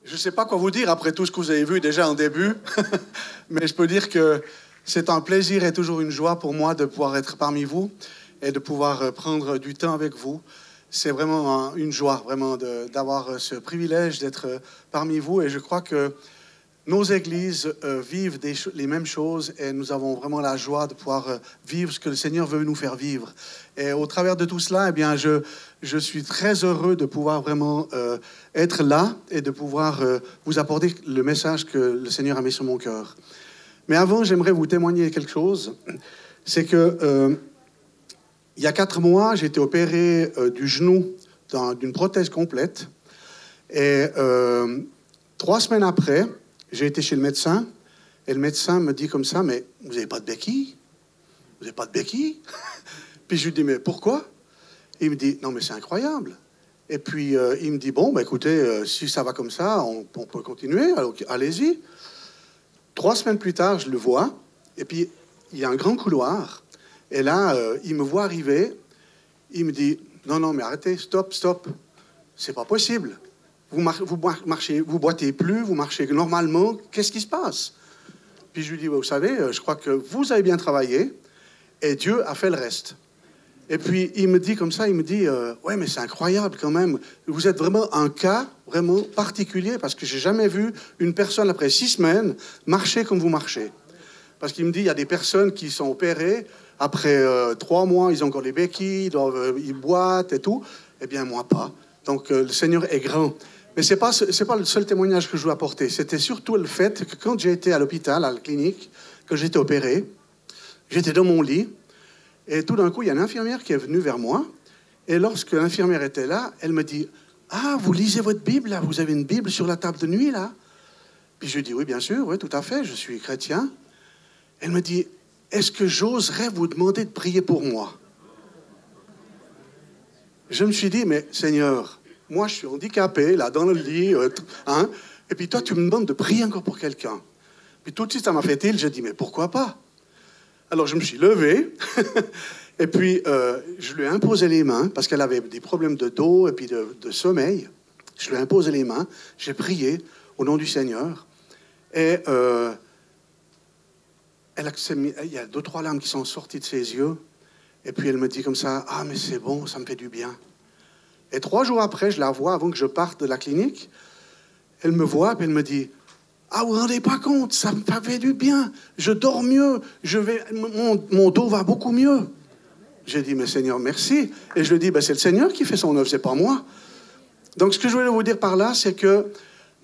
Je ne sais pas quoi vous dire après tout ce que vous avez vu déjà en début, mais je peux dire que c'est un plaisir et toujours une joie pour moi de pouvoir être parmi vous et de pouvoir prendre du temps avec vous. C'est vraiment une joie, vraiment, d'avoir ce privilège d'être parmi vous. Et je crois que nos églises vivent les mêmes choses et nous avons vraiment la joie de pouvoir vivre ce que le Seigneur veut nous faire vivre. Et au travers de tout cela, eh bien, je suis très heureux de pouvoir vraiment être là et de pouvoir vous apporter le message que le Seigneur a mis sur mon cœur. Mais avant, j'aimerais vous témoigner quelque chose. C'est que il y a 4 mois, j'ai été opéré du genou d'une prothèse complète. Et 3 semaines après, j'ai été chez le médecin. Et le médecin me dit comme ça, mais vous n'avez pas de béquille? Vous n'avez pas de béquille? Puis je lui dis, mais pourquoi? Et il me dit, non, mais c'est incroyable. Et puis, il me dit, bon, bah, écoutez, si ça va comme ça, on peut continuer, alors, allez-y. 3 semaines plus tard, je le vois, et puis, il y a un grand couloir, et là, il me voit arriver, il me dit, non, mais arrêtez, stop, c'est pas possible. Vous marchez, vous boitez plus, vous marchez normalement, qu'est-ce qui se passe? Puis je lui dis, vous savez, je crois que vous avez bien travaillé, et Dieu a fait le reste. Et puis, il me dit comme ça, il me dit, ouais, mais c'est incroyable quand même. Vous êtes vraiment un cas vraiment particulier parce que j'ai jamais vu une personne, après 6 semaines, marcher comme vous marchez. Parce qu'il me dit, il y a des personnes qui sont opérées, après 3 mois, ils ont encore les béquilles, ils boitent et tout. Eh bien, moi, pas. Donc, le Seigneur est grand. Mais c'est pas le seul témoignage que je veux apporter. C'était surtout le fait que quand j'ai été à l'hôpital, à la clinique, que j'étais opéré, j'étais dans mon lit. Et tout d'un coup, il y a une infirmière qui est venue vers moi. Et lorsque l'infirmière était là, elle me dit, « Ah, vous lisez votre Bible, là? Vous avez une Bible sur la table de nuit, là? » Puis je dis, « Oui, bien sûr, oui, tout à fait, je suis chrétien. » Elle me dit, « Est-ce que j'oserais vous demander de prier pour moi? » Je me suis dit, « Mais Seigneur, moi, je suis handicapé, là, dans le lit, et puis toi, tu me demandes de prier encore pour quelqu'un. » Puis tout de suite, ça m'a fait tilt, j'ai dit, « Mais pourquoi pas? » Alors, je me suis levé, et puis je lui ai imposé les mains, parce qu'elle avait des problèmes de dos et puis de sommeil. Je lui ai imposé les mains, j'ai prié au nom du Seigneur, et il y a 2-3 larmes qui sont sorties de ses yeux, et puis elle me dit comme ça, « Ah, mais c'est bon, ça me fait du bien. » Et 3 jours après, je la vois, avant que je parte de la clinique, elle me voit, puis elle me dit, « Ah, vous ne vous rendez pas compte, ça me fait du bien. Je dors mieux. Mon dos va beaucoup mieux. » J'ai dit, « Mais Seigneur, merci. » Et je lui dis, « C'est le Seigneur qui fait son œuvre, c'est pas moi. » Donc, ce que je voulais vous dire par là, c'est que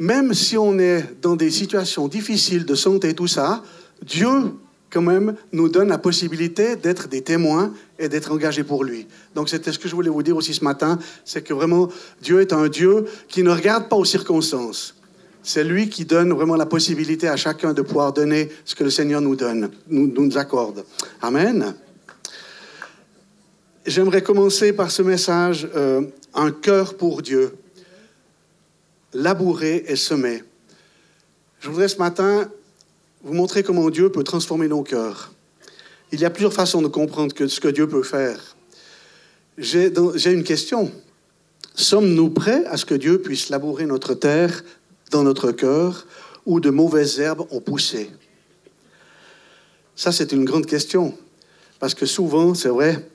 même si on est dans des situations difficiles de santé et tout ça, Dieu, quand même, nous donne la possibilité d'être des témoins et d'être engagés pour lui. Donc, c'était ce que je voulais vous dire aussi ce matin, c'est que vraiment, Dieu est un Dieu qui ne regarde pas aux circonstances. C'est lui qui donne vraiment la possibilité à chacun de pouvoir donner ce que le Seigneur nous donne, nous accorde. Amen. J'aimerais commencer par ce message, un cœur pour Dieu, labourer et semer. Je voudrais ce matin vous montrer comment Dieu peut transformer nos cœurs. Il y a plusieurs façons de comprendre ce que Dieu peut faire. J'ai une question. Sommes-nous prêts à ce que Dieu puisse labourer notre terre dans notre cœur, où de mauvaises herbes ont poussé? Ça, c'est une grande question, parce que souvent, c'est vrai,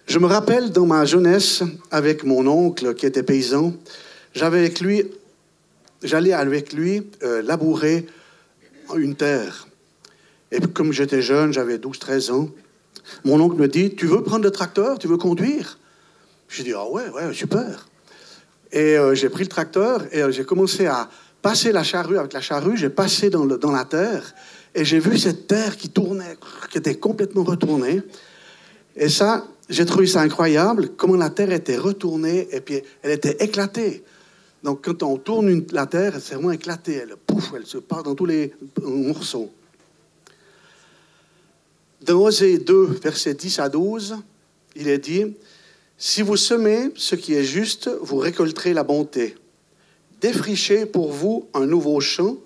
je me rappelle dans ma jeunesse, avec mon oncle qui était paysan, j'allais avec lui labourer une terre. Et puis, comme j'étais jeune, j'avais 12-13 ans, mon oncle me dit, « Tu veux prendre le tracteur? Tu veux conduire? » J'ai dit, « Ah ouais, super. » Et j'ai pris le tracteur et j'ai commencé à passer la charrue. Avec la charrue, j'ai passé dans la terre et j'ai vu cette terre qui tournait, qui était complètement retournée. Et ça, j'ai trouvé ça incroyable, comment la terre était retournée et puis elle était éclatée. Donc, quand on tourne la terre, c'est vraiment éclaté. Elle se part dans tous les morceaux. Dans Osée 2, versets 10 à 12, il est dit, « Si vous semez ce qui est juste, vous récolterez la bonté. Défrichez pour vous un nouveau champ,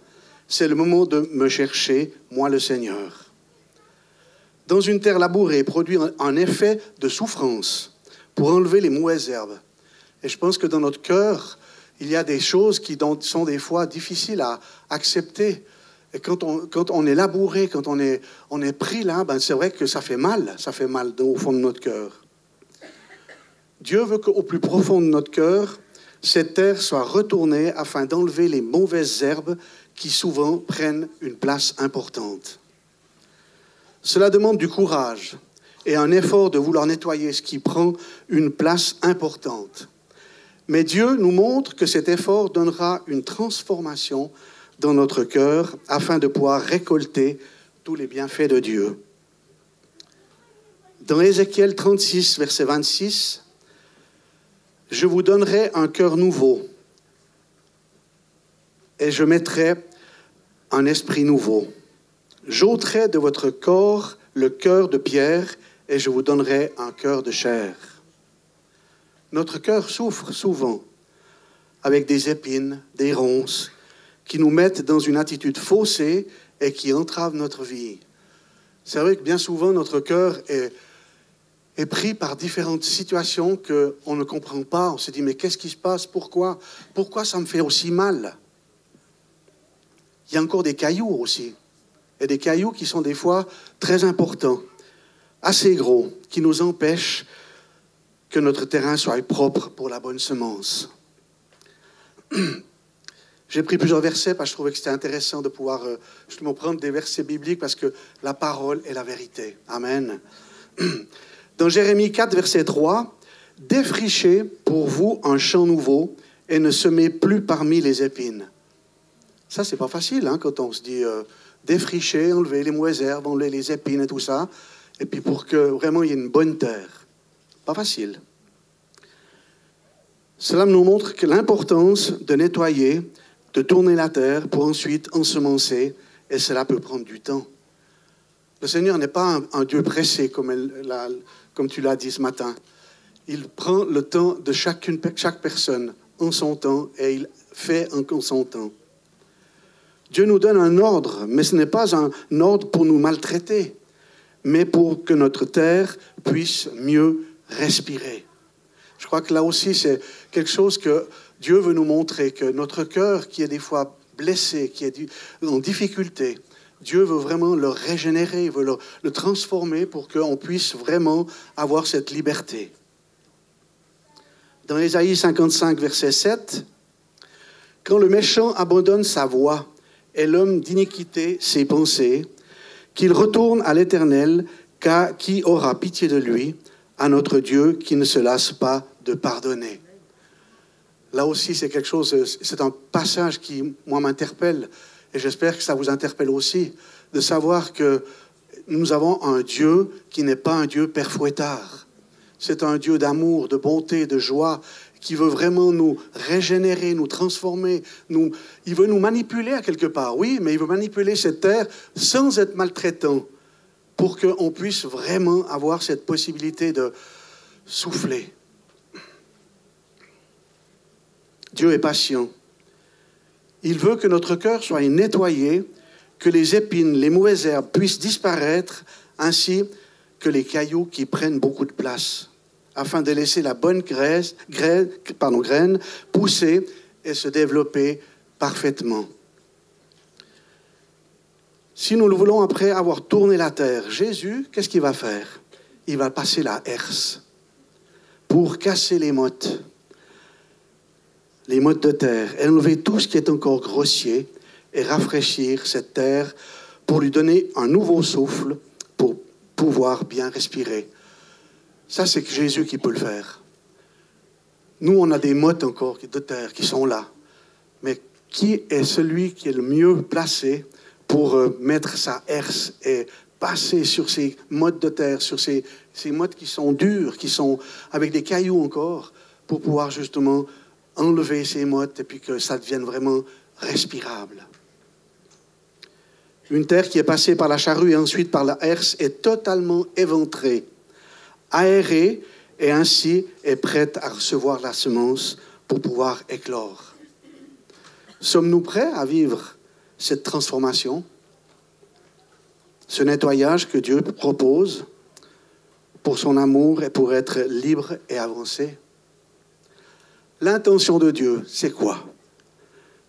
c'est le moment de me chercher, moi le Seigneur. » Dans une terre labourée, produire un effet de souffrance pour enlever les mauvaises herbes. Et je pense que dans notre cœur, il y a des choses qui sont des fois difficiles à accepter. Et quand on est labouré, quand on est pris là, ben c'est vrai que ça fait mal au fond de notre cœur. Dieu veut qu'au plus profond de notre cœur, cette terre soit retournée afin d'enlever les mauvaises herbes qui souvent prennent une place importante. Cela demande du courage et un effort de vouloir nettoyer ce qui prend une place importante. Mais Dieu nous montre que cet effort donnera une transformation dans notre cœur afin de pouvoir récolter tous les bienfaits de Dieu. Dans Ézéchiel 36, verset 26, « Je vous donnerai un cœur nouveau et je mettrai un esprit nouveau. J'ôterai de votre corps le cœur de pierre et je vous donnerai un cœur de chair. » Notre cœur souffre souvent avec des épines, des ronces, qui nous mettent dans une attitude faussée et qui entravent notre vie. C'est vrai que bien souvent, notre cœur est pris par différentes situations qu'on ne comprend pas. On se dit, mais qu'est-ce qui se passe? Pourquoi ça me fait aussi mal? Il y a encore des cailloux aussi. Et des cailloux qui sont des fois très importants, assez gros, qui nous empêchent que notre terrain soit propre pour la bonne semence. J'ai pris plusieurs versets parce que je trouvais que c'était intéressant de pouvoir justement prendre des versets bibliques parce que la parole est la vérité. Amen. Dans Jérémie 4, verset 3, « Défrichez pour vous un champ nouveau et ne semez plus parmi les épines. » Ça, c'est pas facile hein, quand on se dit défricher, enlever les mauvaises herbes, enlever les épines et tout ça, et puis pour que vraiment il y ait une bonne terre. Pas facile. Cela nous montre que l'importance de nettoyer, de tourner la terre pour ensuite ensemencer, et cela peut prendre du temps. Le Seigneur n'est pas un Dieu pressé, comme tu l'as dit ce matin. Il prend le temps de chaque personne en son temps, et il fait en son temps. Dieu nous donne un ordre, mais ce n'est pas un ordre pour nous maltraiter, mais pour que notre terre puisse mieux respirer. Je crois que là aussi, c'est quelque chose que Dieu veut nous montrer, que notre cœur qui est des fois blessé, qui est en difficulté, Dieu veut vraiment le régénérer, il veut le transformer pour qu'on puisse vraiment avoir cette liberté. Dans Ésaïe 55, verset 7, « Quand le méchant abandonne sa voie et l'homme d'iniquité ses pensées, qu'il retourne à l'Éternel, car qui aura pitié de lui, à notre Dieu qui ne se lasse pas de pardonner. » Là aussi, c'est quelque chose, c'est un passage qui, moi, m'interpelle, et j'espère que ça vous interpelle aussi, de savoir que nous avons un Dieu qui n'est pas un Dieu père fouettard. C'est un Dieu d'amour, de bonté, de joie, qui veut vraiment nous régénérer, nous transformer. Il veut nous manipuler à quelque part, oui, mais il veut manipuler cette terre sans être maltraitant, pour qu'on puisse vraiment avoir cette possibilité de souffler. Dieu est patient. Il veut que notre cœur soit nettoyé, que les épines, les mauvaises herbes puissent disparaître, ainsi que les cailloux qui prennent beaucoup de place, afin de laisser la bonne graine pousser et se développer parfaitement. Si nous le voulons après avoir tourné la terre, Jésus, qu'est-ce qu'il va faire? Il va passer la herse pour casser les mottes de terre, et enlever tout ce qui est encore grossier et rafraîchir cette terre pour lui donner un nouveau souffle pour pouvoir bien respirer. Ça, c'est Jésus qui peut le faire. Nous, on a des mottes encore de terre qui sont là. Mais qui est celui qui est le mieux placé pour mettre sa herse et passer sur ces mottes de terre, sur ces mottes qui sont dures, qui sont avec des cailloux encore, pour pouvoir justement enlever ces mottes et puis que ça devienne vraiment respirable. Une terre qui est passée par la charrue et ensuite par la herse est totalement éventrée, aérée et ainsi est prête à recevoir la semence pour pouvoir éclore. Sommes-nous prêts à vivre cette transformation, ce nettoyage que Dieu propose pour son amour et pour être libre et avancer? L'intention de Dieu, c'est quoi?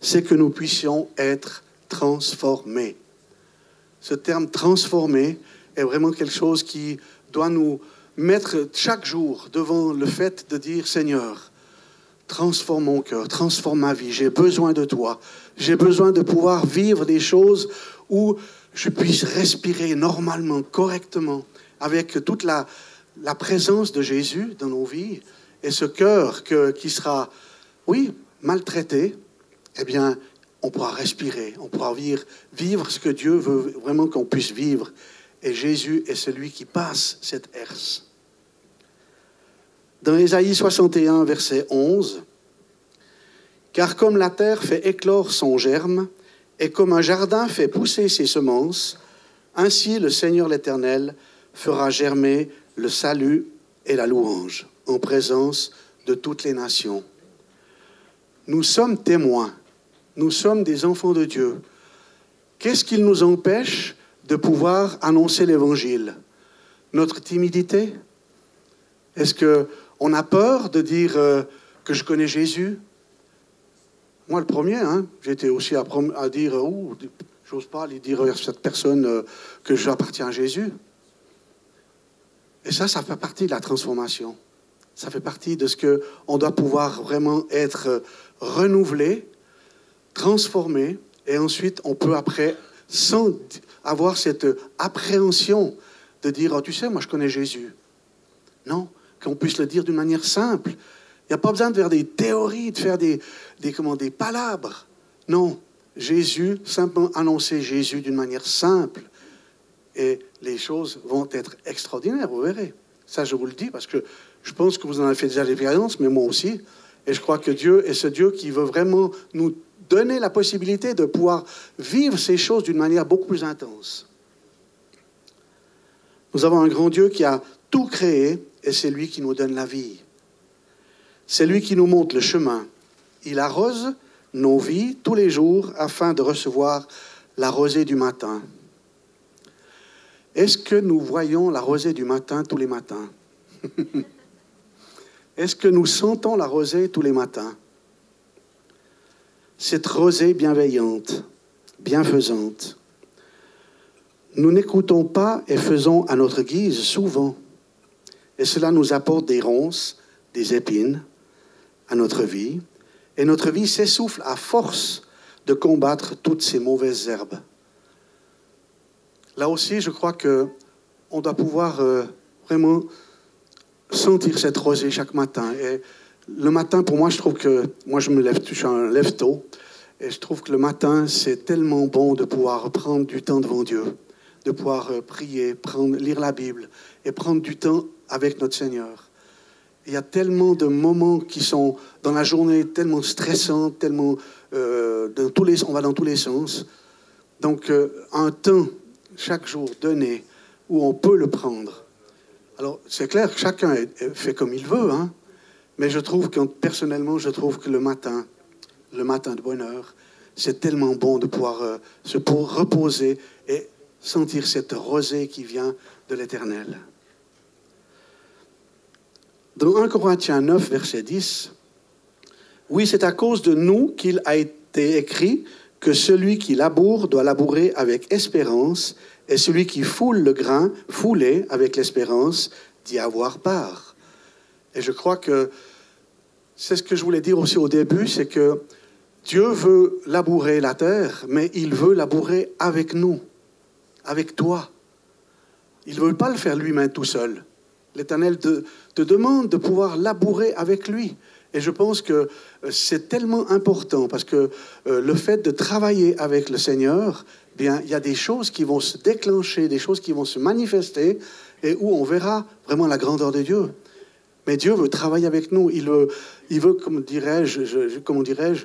C'est que nous puissions être transformés. Ce terme transformé est vraiment quelque chose qui doit nous mettre chaque jour devant le fait de dire, Seigneur, transforme mon cœur, transforme ma vie, j'ai besoin de toi. J'ai besoin de pouvoir vivre des choses où je puisse respirer normalement, correctement, avec toute la présence de Jésus dans nos vies. Et ce cœur qui sera, oui, maltraité, eh bien, on pourra respirer, on pourra vivre ce que Dieu veut vraiment qu'on puisse vivre. Et Jésus est celui qui passe cette herse. Dans Ésaïe 61, verset 11, « Car comme la terre fait éclore son germe, et comme un jardin fait pousser ses semences, ainsi le Seigneur l'Éternel fera germer le salut et la louange en présence de toutes les nations. » Nous sommes témoins, nous sommes des enfants de Dieu. Qu'est-ce qui nous empêche de pouvoir annoncer l'Évangile? Notre timidité? Est-ce qu'on a peur de dire que je connais Jésus? Moi, le premier, j'étais aussi à dire, j'ose pas aller dire à cette personne que j'appartiens à Jésus. Et ça fait partie de la transformation. Ça fait partie de ce qu'on doit pouvoir vraiment être renouvelé, transformé, et ensuite on peut après, sans avoir cette appréhension de dire, oh, tu sais, moi je connais Jésus. Non, qu'on puisse le dire d'une manière simple. Il n'y a pas besoin de faire des théories, de faire des palabres. Non, Jésus, simplement annoncer Jésus d'une manière simple. Et les choses vont être extraordinaires, vous verrez. Ça, je vous le dis, parce que je pense que vous en avez fait déjà l'expérience, mais moi aussi. Et je crois que Dieu est ce Dieu qui veut vraiment nous donner la possibilité de pouvoir vivre ces choses d'une manière beaucoup plus intense. Nous avons un grand Dieu qui a tout créé, et c'est lui qui nous donne la vie. C'est lui qui nous montre le chemin. Il arrose nos vies tous les jours afin de recevoir la rosée du matin. Est-ce que nous voyons la rosée du matin tous les matins? Est-ce que nous sentons la rosée tous les matins? Cette rosée bienveillante, bienfaisante. Nous n'écoutons pas et faisons à notre guise souvent. Et cela nous apporte des ronces, des épines à notre vie. Et notre vie s'essouffle à force de combattre toutes ces mauvaises herbes. Là aussi, je crois qu'on doit pouvoir vraiment sentir cette rosée chaque matin. Et le matin, pour moi, je trouve que... Moi, je suis un lève-tôt. Et je trouve que le matin, c'est tellement bon de pouvoir prendre du temps devant Dieu, de pouvoir prier, lire la Bible et prendre du temps avec notre Seigneur. Il y a tellement de moments qui sont dans la journée tellement stressants, tellement on va dans tous les sens. Donc, un temps chaque jour donné où on peut le prendre. Alors, c'est clair que chacun fait comme il veut, mais je trouve que, personnellement, je trouve que le matin de bonheur, c'est tellement bon de pouvoir se reposer et sentir cette rosée qui vient de l'Éternel. Dans 1 Corinthiens 9, verset 10, « Oui, c'est à cause de nous qu'il a été écrit que celui qui laboure doit labourer avec espérance, et celui qui foule le grain, foulé avec l'espérance, d'y avoir part. » Et je crois que c'est ce que je voulais dire aussi au début, c'est que Dieu veut labourer la terre, mais il veut labourer avec nous, avec toi. Il ne veut pas le faire lui-même tout seul. L'Éternel te demande de pouvoir labourer avec lui. Et je pense que c'est tellement important parce que le fait de travailler avec le Seigneur, bien, il y a des choses qui vont se déclencher, des choses qui vont se manifester et où on verra vraiment la grandeur de Dieu. Mais Dieu veut travailler avec nous. Il veut, comment dirais-je,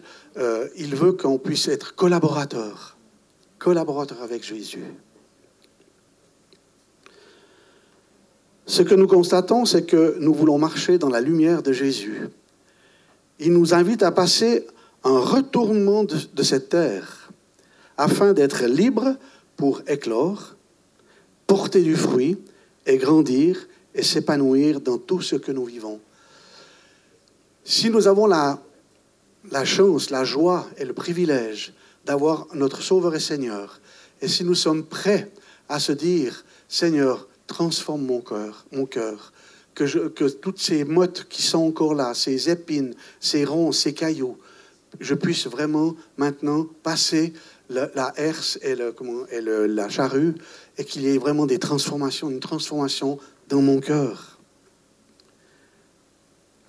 il veut qu'on puisse être collaborateur avec Jésus. Ce que nous constatons, c'est que nous voulons marcher dans la lumière de Jésus. Il nous invite à passer un retournement de cette terre afin d'être libres pour éclore, porter du fruit et grandir et s'épanouir dans tout ce que nous vivons. Si nous avons la chance, la joie et le privilège d'avoir notre Sauveur et Seigneur, et si nous sommes prêts à se dire, Seigneur, transforme mon cœur, que toutes ces mottes qui sont encore là, ces épines, ces ronces, ces cailloux, je puisse vraiment maintenant passer la herse et la charrue, et qu'il y ait vraiment des transformations, une transformation dans mon cœur.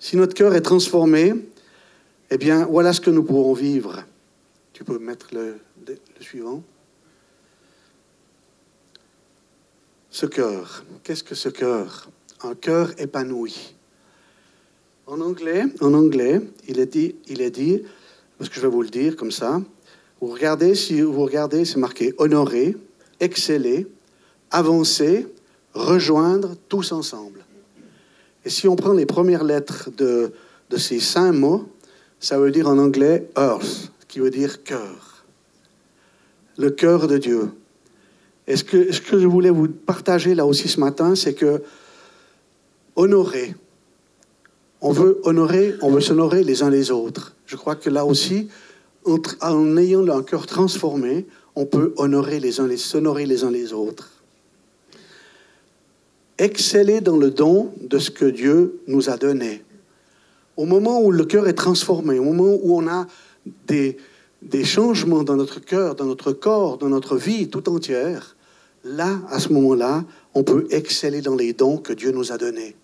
Si notre cœur est transformé, eh bien, voilà ce que nous pourrons vivre. Tu peux mettre le suivant. Ce cœur, qu'est-ce que ce cœur? Un cœur épanoui. En anglais, il est dit, parce que je vais vous le dire comme ça, si vous regardez, c'est marqué honorer, exceller, avancer, rejoindre, tous ensemble. Et si on prend les premières lettres de ces 5 mots, ça veut dire en anglais earth, qui veut dire cœur. Le cœur de Dieu. Et ce que je voulais vous partager là aussi ce matin, c'est que honorer. On veut s'honorer les uns les autres. Je crois que là aussi, en ayant un cœur transformé, on peut s'honorer les uns les autres. Exceller dans le don de ce que Dieu nous a donné. Au moment où le cœur est transformé, au moment où on a des changements dans notre cœur, dans notre corps, dans notre vie tout entière, là, à ce moment-là, on peut exceller dans les dons que Dieu nous a donnés.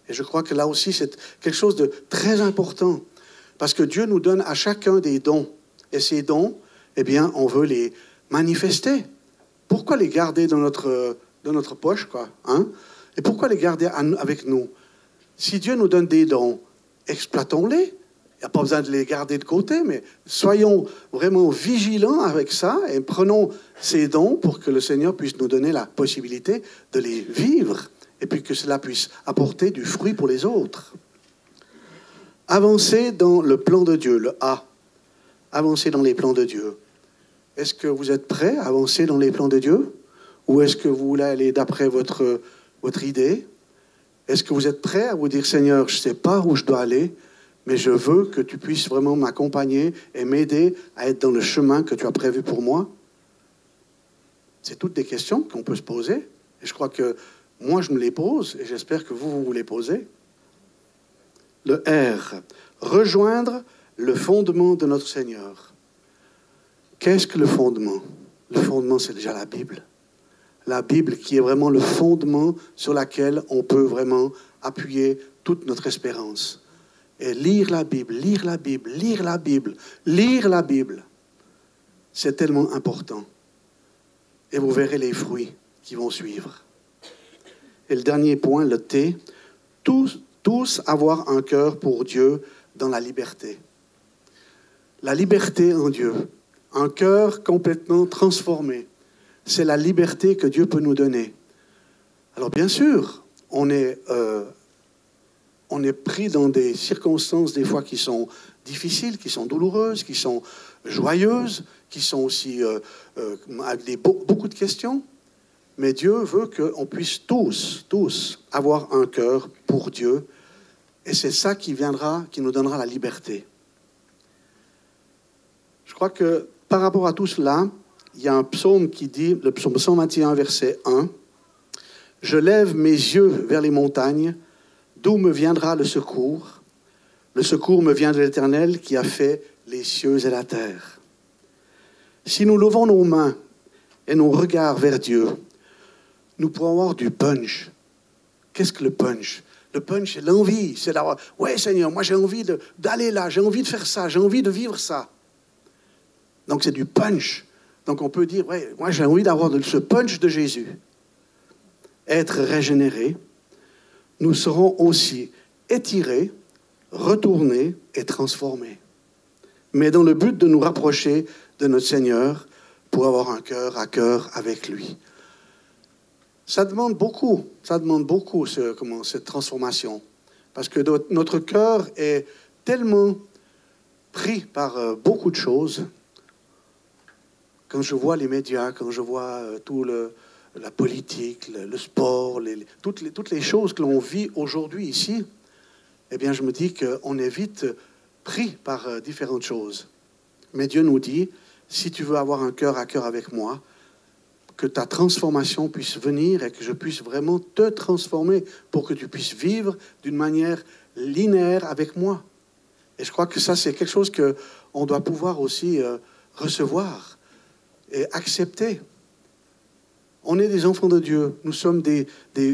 Et je crois que là aussi, c'est quelque chose de très important, parce que Dieu nous donne à chacun des dons. Et ces dons, eh bien, on veut les manifester. Pourquoi les garder dans notre poche, quoi, hein? Et pourquoi les garder avec nous? Si Dieu nous donne des dons, exploitons-les. Il n'y a pas besoin de les garder de côté, mais soyons vraiment vigilants avec ça et prenons ces dons pour que le Seigneur puisse nous donner la possibilité de les vivre et puis que cela puisse apporter du fruit pour les autres. Avancer dans le plan de Dieu, le A. Avancer dans les plans de Dieu. Est-ce que vous êtes prêts à avancer dans les plans de Dieu? Ou est-ce que vous voulez aller d'après votre idée? Est-ce que vous êtes prêts à vous dire, Seigneur, je ne sais pas où je dois aller, mais je veux que tu puisses vraiment m'accompagner et m'aider à être dans le chemin que tu as prévu pour moi? C'est toutes des questions qu'on peut se poser. Et je crois que moi, je me les pose, et j'espère que vous les posez. Le R, rejoindre le fondement de notre Seigneur. Qu'est-ce que le fondement? Le fondement, c'est déjà la Bible. La Bible qui est vraiment le fondement sur lequel on peut vraiment appuyer toute notre espérance. Et lire la Bible, lire la Bible, lire la Bible, lire la Bible, c'est tellement important. Et vous verrez les fruits qui vont suivre. Et le dernier point, le T, tous avoir un cœur pour Dieu dans la liberté. La liberté en Dieu, un cœur complètement transformé. C'est la liberté que Dieu peut nous donner. Alors bien sûr, on est pris dans des circonstances des fois qui sont difficiles, qui sont douloureuses, qui sont joyeuses, qui sont aussi avec beaucoup de questions. Mais Dieu veut qu'on puisse tous avoir un cœur pour Dieu. Et c'est ça qui nous donnera la liberté. Je crois que par rapport à tout cela, il y a un psaume qui dit, le psaume 121, verset 1, « Je lève mes yeux vers les montagnes, d'où me viendra le secours? Le secours me vient de l'Éternel qui a fait les cieux et la terre. » Si nous levons nos mains et nos regards vers Dieu, nous pourrons avoir du punch. Qu'est-ce que le punch? Le punch, c'est l'envie. C'est d'avoir, ouais Seigneur, moi j'ai envie d'aller là, j'ai envie de faire ça, j'ai envie de vivre ça. Donc c'est du punch. Donc on peut dire, ouais, moi j'ai envie d'avoir ce punch de Jésus. Être régénéré, nous serons aussi étirés, retournés et transformés. Mais dans le but de nous rapprocher de notre Seigneur pour avoir un cœur à cœur avec lui. Ça demande beaucoup cette transformation. Parce que notre cœur est tellement pris par beaucoup de choses. Quand je vois les médias, quand je vois la politique, le sport, toutes les choses que l'on vit aujourd'hui ici, eh bien, je me dis qu'on est vite pris par différentes choses. Mais Dieu nous dit, si tu veux avoir un cœur à cœur avec moi, que ta transformation puisse venir et que je puisse vraiment te transformer pour que tu puisses vivre d'une manière linéaire avec moi. Et je crois que ça, c'est quelque chose qu'on doit pouvoir aussi recevoir et accepter. On est des enfants de Dieu. Nous sommes des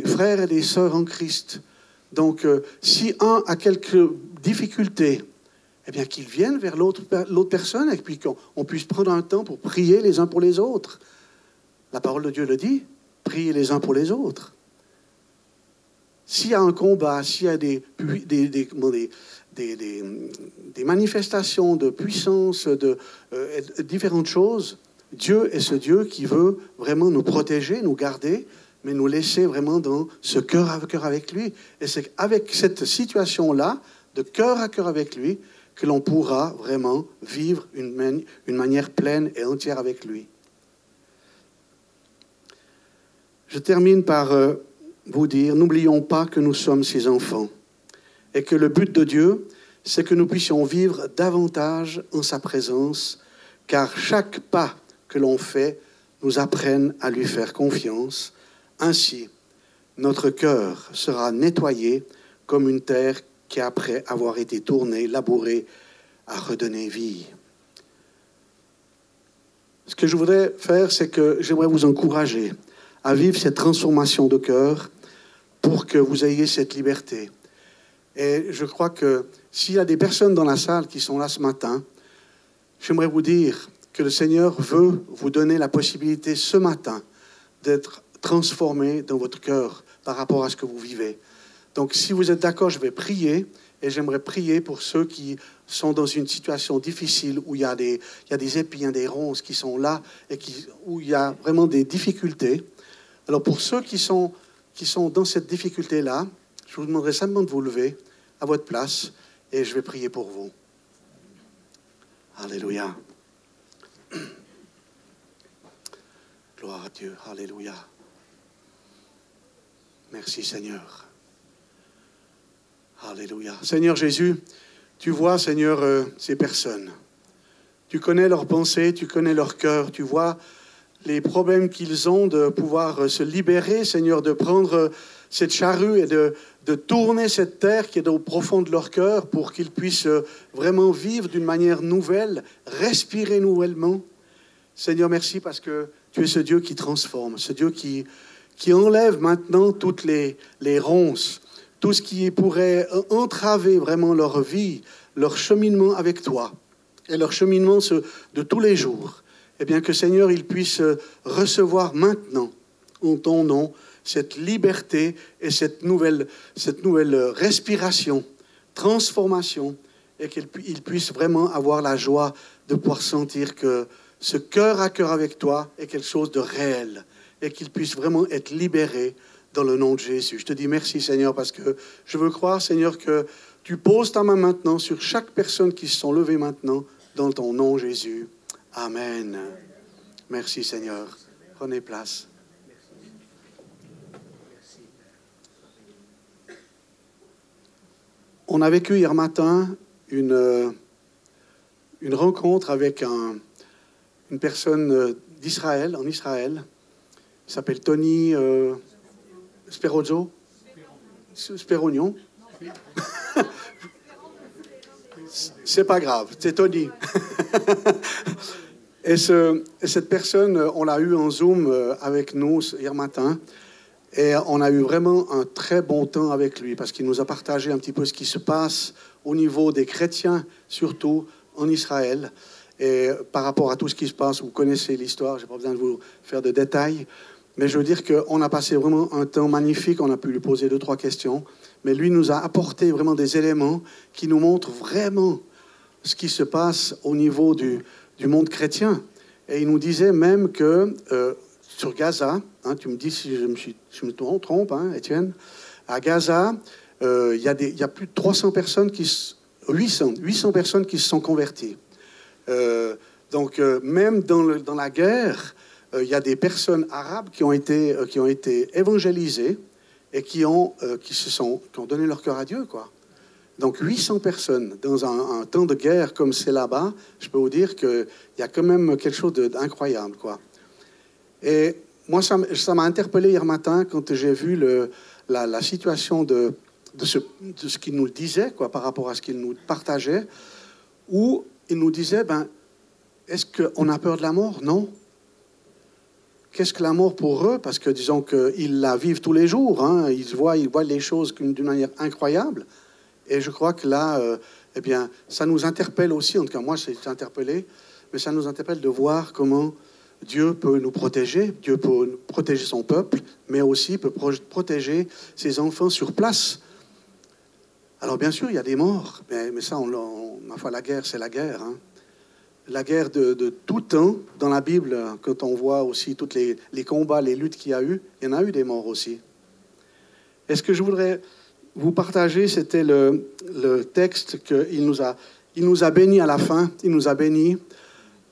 frères et des sœurs en Christ. Donc, si un a quelques difficultés, eh bien, qu'il vienne vers l'autre personne et puis qu'on puisse prendre un temps pour prier les uns pour les autres. La parole de Dieu le dit, priez les uns pour les autres. S'il y a un combat, s'il y a des manifestations de puissance, de différentes choses, Dieu est ce Dieu qui veut vraiment nous protéger, nous garder, mais nous laisser vraiment dans ce cœur à cœur avec lui. Et c'est avec cette situation-là, de cœur à cœur avec lui, que l'on pourra vraiment vivre une manière pleine et entière avec lui. Je termine par vous dire, n'oublions pas que nous sommes ses enfants et que le but de Dieu, c'est que nous puissions vivre davantage en sa présence, car chaque pas que l'on fait nous apprenne à lui faire confiance. Ainsi, notre cœur sera nettoyé comme une terre qui, après avoir été tournée, labourée, a redonné vie. Ce que je voudrais faire, c'est que j'aimerais vous encourager à vivre cette transformation de cœur pour que vous ayez cette liberté. Et je crois que s'il y a des personnes dans la salle qui sont là ce matin, j'aimerais vous dire que le Seigneur veut vous donner la possibilité ce matin d'être transformé dans votre cœur par rapport à ce que vous vivez. Donc, si vous êtes d'accord, je vais prier et j'aimerais prier pour ceux qui sont dans une situation difficile où il y a des épis, des ronces qui sont là et où il y a vraiment des difficultés. Alors, pour ceux qui sont dans cette difficulté-là, je vous demanderai simplement de vous lever à votre place et je vais prier pour vous. Alléluia. Gloire à Dieu. Alléluia. Merci Seigneur. Alléluia. Seigneur Jésus, tu vois, Seigneur, ces personnes. Tu connais leurs pensées, tu connais leur cœur, tu vois les problèmes qu'ils ont de pouvoir se libérer, Seigneur, de prendre cette charrue et de tourner cette terre qui est au profond de leur cœur pour qu'ils puissent vraiment vivre d'une manière nouvelle, respirer nouvellement. Seigneur, merci parce que tu es ce Dieu qui transforme, ce Dieu qui enlève maintenant toutes les ronces, tout ce qui pourrait entraver vraiment leur vie, leur cheminement avec toi et leur cheminement de tous les jours. Eh bien que Seigneur, ils puissent recevoir maintenant, en ton nom, cette liberté et cette nouvelle respiration, transformation, et qu'ils puissent vraiment avoir la joie de pouvoir sentir que ce cœur à cœur avec toi est quelque chose de réel, et qu'ils puissent vraiment être libérés dans le nom de Jésus. Je te dis merci, Seigneur, parce que je veux croire, Seigneur, que tu poses ta main maintenant sur chaque personne qui se sont levées maintenant, dans ton nom, Jésus. Amen. Merci Seigneur. Prenez place. On a vécu hier matin une rencontre avec une personne d'Israël, en Israël. Il s'appelle Tony Sperognon. C'est pas grave, c'est Tony. Et cette personne, on l'a eu en Zoom avec nous hier matin. Et on a eu vraiment un très bon temps avec lui parce qu'il nous a partagé un petit peu ce qui se passe au niveau des chrétiens, surtout en Israël. Et par rapport à tout ce qui se passe, vous connaissez l'histoire, je n'ai pas besoin de vous faire de détails. Mais je veux dire qu'on a passé vraiment un temps magnifique, on a pu lui poser 2-3 questions. Mais lui nous a apporté vraiment des éléments qui nous montrent vraiment ce qui se passe au niveau du monde chrétien. Et il nous disait même que sur Gaza, tu me dis si je me trompe, Étienne, à Gaza, il y a plus de 800 personnes qui se sont converties. Donc même dans la guerre, il y a des personnes arabes qui ont été évangélisées et qui ont donné leur cœur à Dieu, quoi. Donc 800 personnes dans un temps de guerre comme c'est là-bas, je peux vous dire qu'il y a quand même quelque chose d'incroyable, quoi. Et moi, ça m'a interpellé hier matin quand j'ai vu la situation de ce qu'il nous disait, quoi, par rapport à ce qu'il nous partageait, où il nous disait, ben, est-ce qu'on a peur de la mort? Non. Qu'est-ce que la mort pour eux? Parce que disons qu'ils la vivent tous les jours, hein. Ils voient les choses d'une manière incroyable. Et je crois que là, eh bien, ça nous interpelle aussi, en tout cas moi, c'est interpellé, mais ça nous interpelle de voir comment Dieu peut nous protéger, Dieu peut protéger son peuple, mais aussi peut protéger ses enfants sur place. Alors bien sûr, il y a des morts, mais ça, ma foi, la guerre, c'est la guerre, hein. La guerre de tout temps, dans la Bible, quand on voit aussi tous les combats, les luttes qu'il y a eu, il y en a eu des morts aussi. Et ce que je voudrais vous partager, c'était le texte qu'il nous a bénis à la fin. Il nous a bénis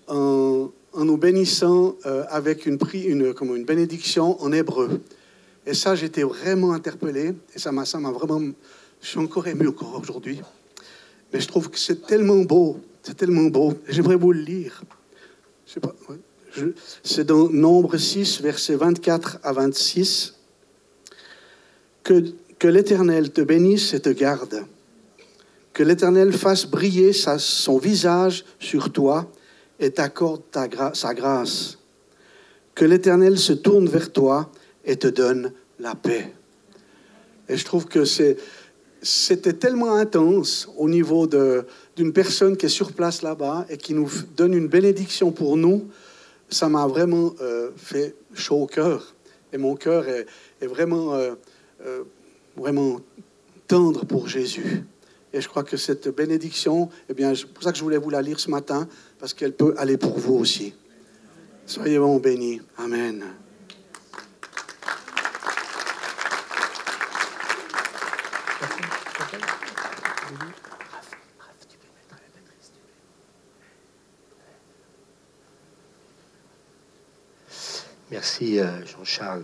en nous bénissant avec une bénédiction en hébreu. Et ça, j'étais vraiment interpellé. Et ça m'a vraiment... Je suis encore ému encore aujourd'hui. Mais je trouve que c'est tellement beau. C'est tellement beau. J'aimerais vous le lire. Je sais pas, ouais. C'est dans Nombre 6, versets 24 à 26. Que l'Éternel te bénisse et te garde. Que l'Éternel fasse briller son visage sur toi et t'accorde sa grâce. Que l'Éternel se tourne vers toi et te donne la paix. Et je trouve que c'était tellement intense au niveau d'une personne qui est sur place là-bas et qui nous donne une bénédiction pour nous. Ça m'a vraiment fait chaud au cœur. Et mon cœur est vraiment, vraiment tendre pour Jésus. Et je crois que cette bénédiction, eh bien, c'est pour ça que je voulais vous la lire ce matin, parce qu'elle peut aller pour vous aussi. Soyez vraiment bénis. Amen. Merci Jean-Charles.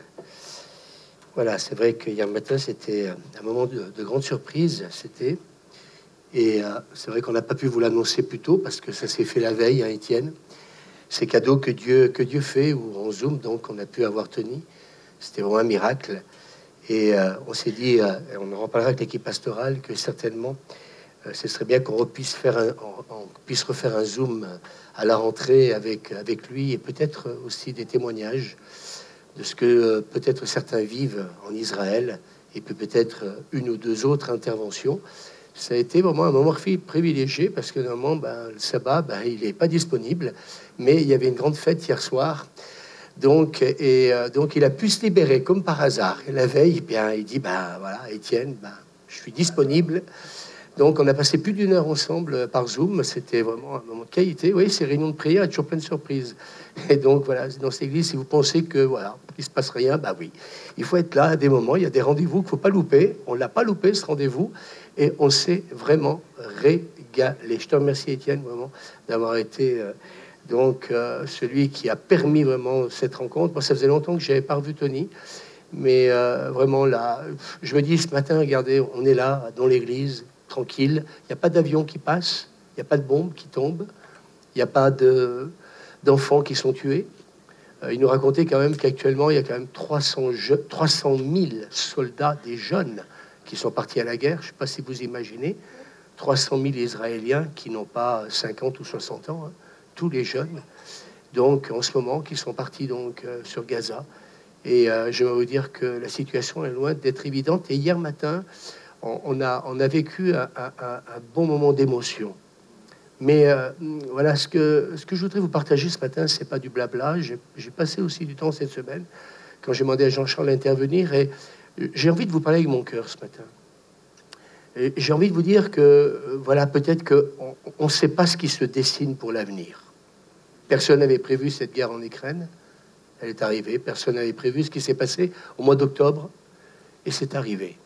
Voilà, c'est vrai qu'hier matin, c'était un moment de grande surprise. Et c'est vrai qu'on n'a pas pu vous l'annoncer plus tôt parce que ça s'est fait la veille, hein, Étienne. C'est cadeau que Dieu fait, ou en Zoom, donc on a pu avoir Tony. C'était vraiment un miracle. Et on s'est dit, et on en reparlera avec l'équipe pastorale, que certainement, ce serait bien qu'on puisse refaire un Zoom à la rentrée avec lui, et peut-être aussi des témoignages de ce que peut-être certains vivent en Israël, et puis peut-être une ou deux autres interventions. Ça a été vraiment un moment privilégié, parce que normalement, le sabbat, il n'est pas disponible, mais il y avait une grande fête hier soir. Donc il a pu se libérer comme par hasard. Et la veille, bien, il dit, voilà, Étienne, je suis disponible. Donc on a passé plus d'une heure ensemble par Zoom. C'était vraiment un moment de qualité. Oui, ces réunions de prière, toujours plein de surprises. Et donc voilà, dans cette église, si vous pensez que voilà, il se passe rien, oui, il faut être là à des moments. Il y a des rendez-vous qu'il faut pas louper. On l'a pas loupé, ce rendez-vous, et on s'est vraiment régalé. Je te remercie, Étienne, vraiment d'avoir été celui qui a permis vraiment cette rencontre. Moi, ça faisait longtemps que j'avais pas revu Tony, mais vraiment là, je me dis ce matin, regardez, on est là dans l'église, tranquille. Il n'y a pas d'avion qui passe, il n'y a pas de bombes qui tombent, il n'y a pas d'enfants qui sont tués. Il nous racontait quand même qu'actuellement, il y a quand même 300 000 soldats, des jeunes, qui sont partis à la guerre. Je ne sais pas si vous imaginez. 300 000 Israéliens qui n'ont pas 50 ou 60 ans, hein, tous les jeunes, donc en ce moment, qui sont partis donc sur Gaza. Et je vais vous dire que la situation est loin d'être évidente. Et hier matin, on a vécu un bon moment d'émotion. Mais voilà, ce que je voudrais vous partager ce matin, c'est pas du blabla. J'ai passé aussi du temps cette semaine, quand j'ai demandé à Jean-Charles d'intervenir, et j'ai envie de vous parler avec mon cœur ce matin. Et j'ai envie de vous dire que, voilà, peut-être qu'on ne sait pas ce qui se dessine pour l'avenir. Personne n'avait prévu cette guerre en Ukraine. Elle est arrivée. Personne n'avait prévu ce qui s'est passé au mois d'octobre. Et c'est arrivé.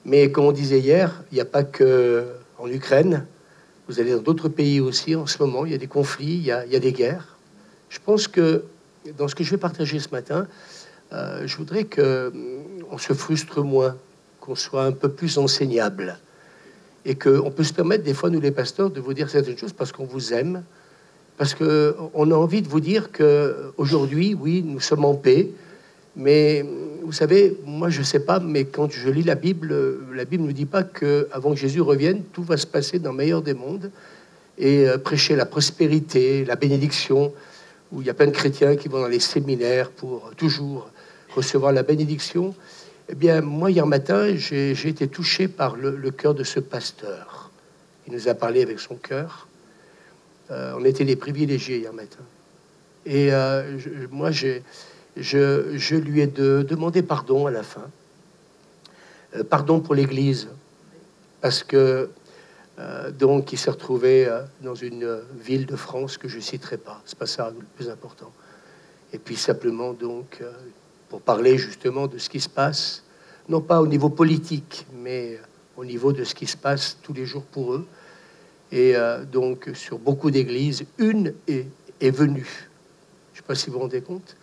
Mais comme on disait hier, il n'y a pas que en Ukraine. Vous allez dans d'autres pays aussi en ce moment. Il y a des conflits, il y a des guerres. Je pense que dans ce que je vais partager ce matin, je voudrais qu'on se frustre moins, qu'on soit un peu plus enseignable. et qu'on peut se permettre des fois, nous les pasteurs, de vous dire certaines choses parce qu'on vous aime, parce qu'on a envie de vous dire qu'aujourd'hui, oui, nous sommes en paix, mais vous savez, moi je ne sais pas, mais quand je lis la Bible ne nous dit pas qu'avant que Jésus revienne, tout va se passer dans le meilleur des mondes, et prêcher la prospérité, la bénédiction, où il y a plein de chrétiens qui vont dans les séminaires pour toujours recevoir la bénédiction. Eh bien, moi, hier matin, j'ai été touché par le cœur de ce pasteur. Il nous a parlé avec son cœur. On était des privilégiés hier matin. Et moi, je lui ai demandé pardon à la fin. Pardon pour l'Église. Parce que, donc, il s'est retrouvé dans une ville de France que je ne citerai pas. C'est pas ça le plus important. Et puis, simplement, donc, pour parler justement de ce qui se passe, non pas au niveau politique, mais au niveau de ce qui se passe tous les jours pour eux. Et donc, sur beaucoup d'églises, une est venue. Je ne sais pas si vous vous rendez compte.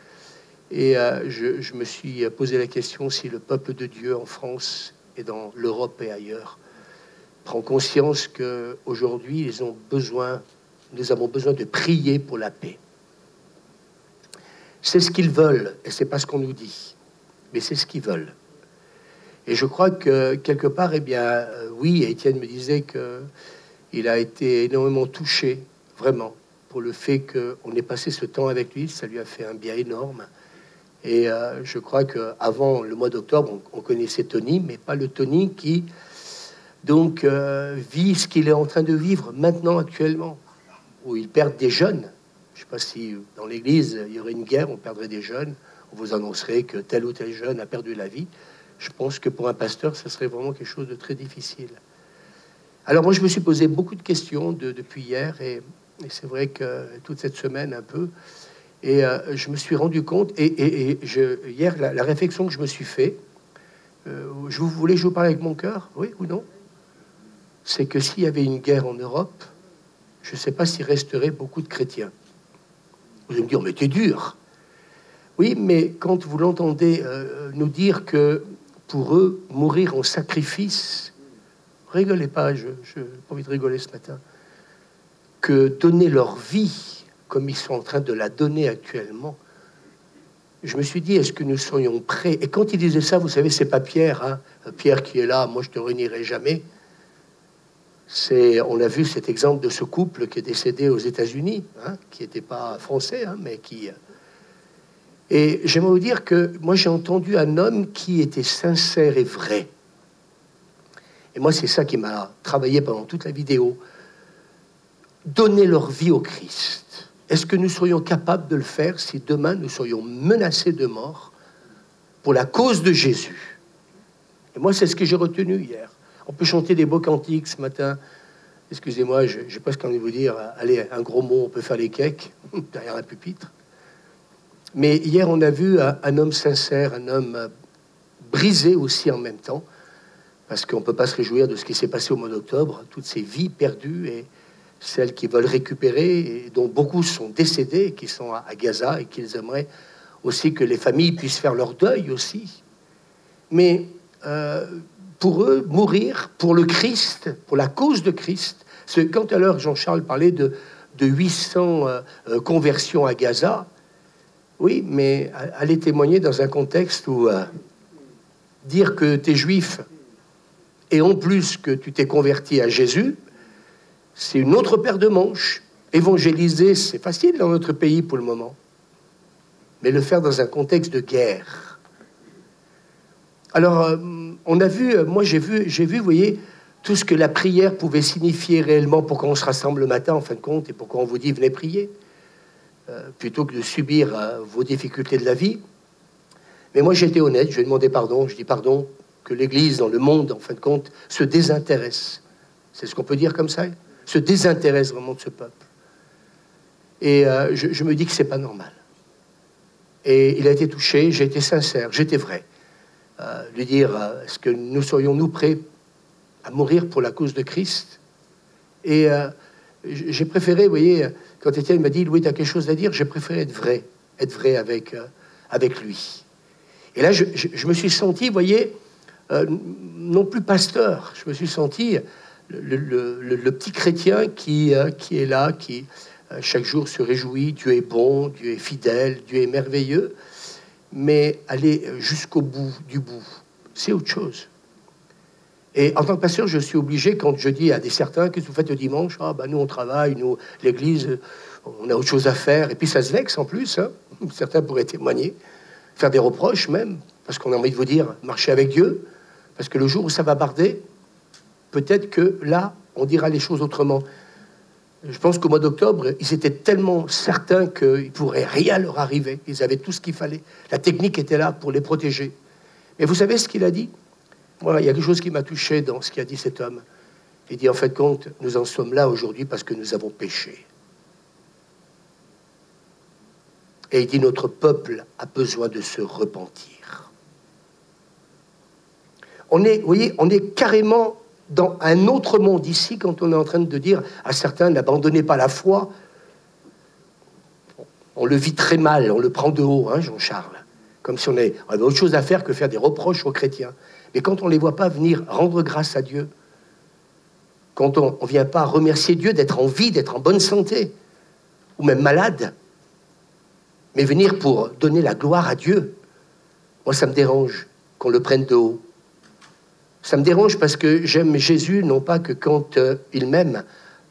Et je me suis posé la question si le peuple de Dieu en France et dans l'Europe et ailleurs prend conscience qu'aujourd'hui, nous avons besoin de prier pour la paix. C'est ce qu'ils veulent, et c'est pas ce qu'on nous dit, mais c'est ce qu'ils veulent. Et je crois que, quelque part, eh bien, oui, Étienne me disait qu'il a été énormément touché, vraiment, pour le fait qu'on ait passé ce temps avec lui. Ça lui a fait un bien énorme. Et je crois qu'avant le mois d'octobre, on connaissait Tony, mais pas le Tony qui, donc, vit ce qu'il est en train de vivre maintenant, actuellement, où il perd des jeunes. Je ne sais pas si dans l'Église, il y aurait une guerre, on perdrait des jeunes, on vous annoncerait que tel ou tel jeune a perdu la vie. Je pense que pour un pasteur, ça serait vraiment quelque chose de très difficile. Alors moi, je me suis posé beaucoup de questions depuis hier, et c'est vrai que toute cette semaine un peu, et je me suis rendu compte, hier, la réflexion que je me suis fait, vous voulez que je vous parle avec mon cœur, oui ou non? C'est que s'il y avait une guerre en Europe, je ne sais pas s'il resterait beaucoup de chrétiens. Vous allez me dire, mais t'es dur. Oui, mais quand vous l'entendez nous dire que pour eux, mourir en sacrifice, rigolez pas, je n'ai pas envie de rigoler ce matin, que donner leur vie comme ils sont en train de la donner actuellement, je me suis dit, est-ce que nous serions prêts? Et quand il disait ça, vous savez, c'est pas Pierre, hein, Pierre qui est là, moi je te réunirai jamais. On a vu cet exemple de ce couple qui est décédé aux États-Unis, hein, qui n'était pas français, hein, mais qui... Et j'aimerais vous dire que moi, j'ai entendu un homme qui était sincère et vrai. Et moi, c'est ça qui m'a travaillé pendant toute la vidéo. Donner leur vie au Christ. Est-ce que nous serions capables de le faire si demain, nous serions menacés de mort pour la cause de Jésus? Et moi, c'est ce que j'ai retenu hier. On peut chanter des beaux cantiques ce matin. Excusez-moi, j'ai presque envie de vous dire, allez, un gros mot, on peut faire les cakes derrière un pupitre. Mais hier, on a vu un homme sincère, un homme brisé aussi en même temps, parce qu'on ne peut pas se réjouir de ce qui s'est passé au mois d'octobre, toutes ces vies perdues et celles qui veulent récupérer, et dont beaucoup sont décédés, qui sont à Gaza, et qu'ils aimeraient aussi que les familles puissent faire leur deuil aussi. Mais pour eux, mourir pour le Christ, pour la cause de Christ, c'est quand à l'heure Jean-Charles parlait de 800 conversions à Gaza. Oui, mais aller témoigner dans un contexte où dire que tu es juif et en plus que tu t'es converti à Jésus, c'est une autre paire de manches. Évangéliser, c'est facile dans notre pays pour le moment. Mais le faire dans un contexte de guerre. Alors, on a vu, moi j'ai vu, vous voyez, tout ce que la prière pouvait signifier réellement, pourquoi on se rassemble le matin en fin de compte et pourquoi on vous dit venez prier. Plutôt que de subir vos difficultés de la vie. Mais moi, j'ai été honnête, je lui ai demandé pardon, je dis pardon, que l'Église dans le monde, en fin de compte, se désintéresse. C'est ce qu'on peut dire comme ça, se désintéresse vraiment de ce peuple. Et je me dis que c'est pas normal. Et il a été touché, j'ai été sincère, j'étais vrai. Lui dire, est-ce que nous serions-nous prêts à mourir pour la cause de Christ? Et j'ai préféré, vous voyez, quand Étienne m'a dit, Louis, tu as quelque chose à dire, j'ai préféré être vrai avec lui. Et là, je me suis senti, vous voyez, non plus pasteur, je me suis senti le petit chrétien qui est là, qui chaque jour se réjouit. Dieu est bon, Dieu est fidèle, Dieu est merveilleux. Mais aller jusqu'au bout du bout, c'est autre chose. Et en tant que pasteur, je suis obligé, quand je dis à des certains, qu'est-ce que vous faites le dimanche? Ah, ben nous, on travaille, nous, l'église, on a autre chose à faire. Et puis ça se vexe en plus, hein. Certains pourraient témoigner, faire des reproches même, parce qu'on a envie de vous dire, marchez avec Dieu, parce que le jour où ça va barder, peut-être que là, on dira les choses autrement. Je pense qu'au mois d'octobre, ils étaient tellement certains qu'il ne pourrait rien leur arriver. Ils avaient tout ce qu'il fallait. La technique était là pour les protéger. Mais vous savez ce qu'il a dit? Voilà, il y a quelque chose qui m'a touché dans ce qu'a dit cet homme. Il dit, en fait, compte, nous en sommes là aujourd'hui parce que nous avons péché. Et il dit, notre peuple a besoin de se repentir. On est, vous voyez, on est carrément dans un autre monde ici quand on est en train de dire à certains, n'abandonnez pas la foi. On le vit très mal, on le prend de haut, hein, Jean-Charles. Comme si on avait autre chose à faire que faire des reproches aux chrétiens. Mais quand on ne les voit pas venir rendre grâce à Dieu, quand on ne vient pas remercier Dieu d'être en vie, d'être en bonne santé, ou même malade, mais venir pour donner la gloire à Dieu, moi ça me dérange qu'on le prenne de haut. Ça me dérange parce que j'aime Jésus, non pas que quand il m'aime,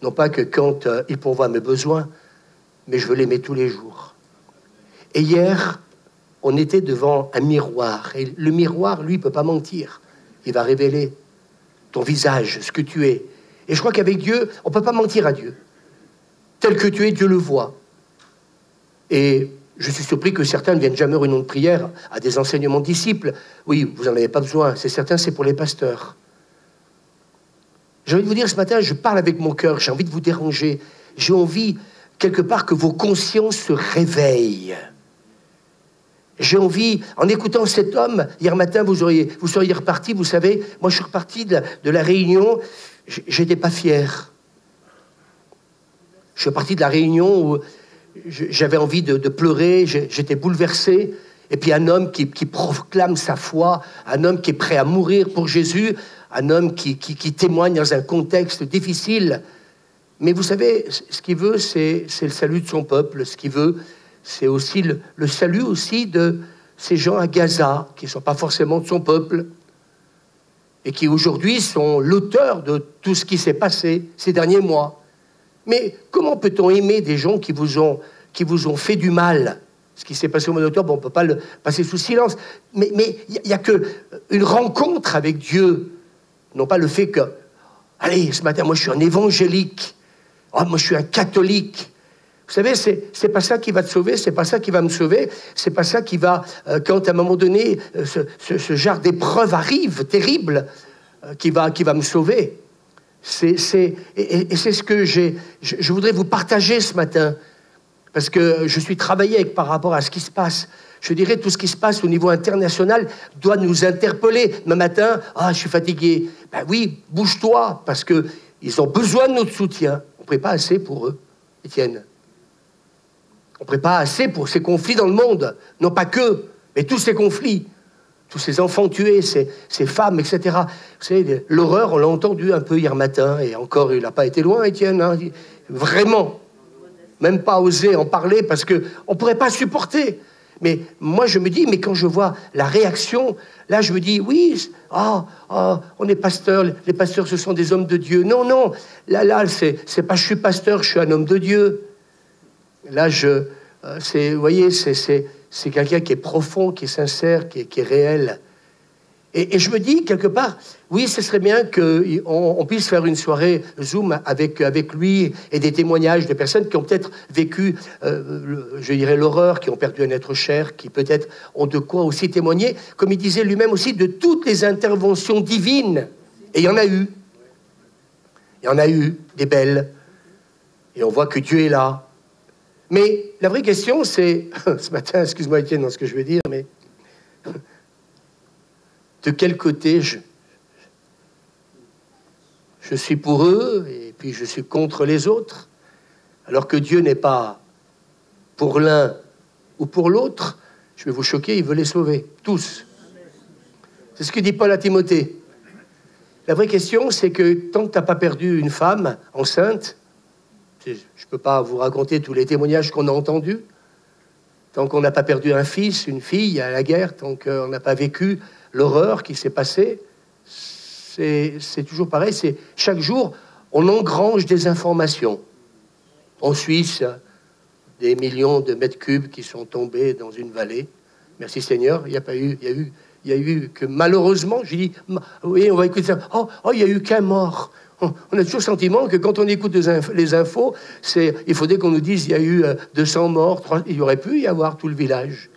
non pas que quand il pourvoit mes besoins, mais je veux l'aimer tous les jours. Et hier, on était devant un miroir. Et le miroir, lui, ne peut pas mentir. Il va révéler ton visage, ce que tu es. Et je crois qu'avec Dieu, on ne peut pas mentir à Dieu. Tel que tu es, Dieu le voit. Et je suis surpris que certains ne viennent jamais aux réunions de prière à des enseignements de disciples. Oui, vous n'en avez pas besoin. C'est certain, c'est pour les pasteurs. J'ai envie de vous dire, ce matin, je parle avec mon cœur. J'ai envie de vous déranger. J'ai envie, quelque part, que vos consciences se réveillent. J'ai envie, en écoutant cet homme, hier matin, vous seriez reparti, vous savez, moi je suis reparti de la réunion, j'étais pas fier. Je suis reparti de la réunion où j'avais envie de pleurer, j'étais bouleversé. Et puis un homme qui proclame sa foi, un homme qui est prêt à mourir pour Jésus, un homme qui témoigne dans un contexte difficile. Mais vous savez, ce qu'il veut, c'est le salut de son peuple, ce qu'il veut, c'est aussi le salut aussi de ces gens à Gaza, qui ne sont pas forcément de son peuple, et qui aujourd'hui sont l'auteur de tout ce qui s'est passé ces derniers mois. Mais comment peut-on aimer des gens qui vous ont fait du mal? Ce qui s'est passé au mois d'octobre, on ne peut pas le passer sous silence. Mais il n'y a qu'une rencontre avec Dieu, non pas le fait que, allez, ce matin, moi je suis un évangélique, oh, moi je suis un catholique. Vous savez, c'est pas ça qui va te sauver, c'est pas ça qui va me sauver, c'est pas ça qui va, quand à un moment donné, ce genre d'épreuve arrive, terrible, qui va me sauver. Et c'est ce que je voudrais vous partager ce matin, parce que je suis travaillé par rapport à ce qui se passe. Je dirais, tout ce qui se passe au niveau international doit nous interpeller. Demain matin, je suis fatigué. Ben oui, bouge-toi, parce qu'ils ont besoin de notre soutien. On ne prie pas assez pour eux, Étienne. On ne prie pas assez pour ces conflits dans le monde. Non pas que, mais tous ces conflits. Tous ces enfants tués, ces femmes, etc. Vous savez, l'horreur, on l'a entendu un peu hier matin, et encore, il n'a pas été loin, Étienne. Hein, vraiment. Même pas osé en parler, parce qu'on ne pourrait pas supporter. Mais moi, je me dis, mais quand je vois la réaction, là, je me dis, oui, on est pasteurs, les pasteurs, ce sont des hommes de Dieu. Non, là, c'est pas je suis pasteur, je suis un homme de Dieu. Là, vous voyez, c'est quelqu'un qui est profond, qui est sincère, qui est réel. Et je me dis, quelque part, oui, ce serait bien qu'on puisse faire une soirée Zoom avec lui et des témoignages de personnes qui ont peut-être vécu, je dirais, l'horreur, qui ont perdu un être cher, qui peut-être ont de quoi aussi témoigner, comme il disait lui-même aussi, de toutes les interventions divines. Et il y en a eu. Il y en a eu, des belles. Et on voit que Dieu est là. Mais la vraie question, c'est, ce matin, excuse-moi Étienne dans ce que je vais dire, mais de quel côté je suis pour eux et puis je suis contre les autres, alors que Dieu n'est pas pour l'un ou pour l'autre. Je vais vous choquer, il veut les sauver, tous. C'est ce que dit Paul à Timothée. La vraie question, c'est que tant que tu n'as pas perdu une femme enceinte, je ne peux pas vous raconter tous les témoignages qu'on a entendus, tant qu'on n'a pas perdu un fils, une fille à la guerre, tant qu'on n'a pas vécu l'horreur qui s'est passée, c'est toujours pareil. C'est chaque jour, on engrange des informations. En Suisse, des millions de mètres cubes qui sont tombés dans une vallée. Merci Seigneur, il y a eu que malheureusement, j'ai dit, oui, on va écouter ça. Oh, il y a eu qu'un mort. On a toujours le sentiment que quand on écoute les infos, il faudrait qu'on nous dise il y a eu 200 morts, il y aurait pu y avoir tout le village.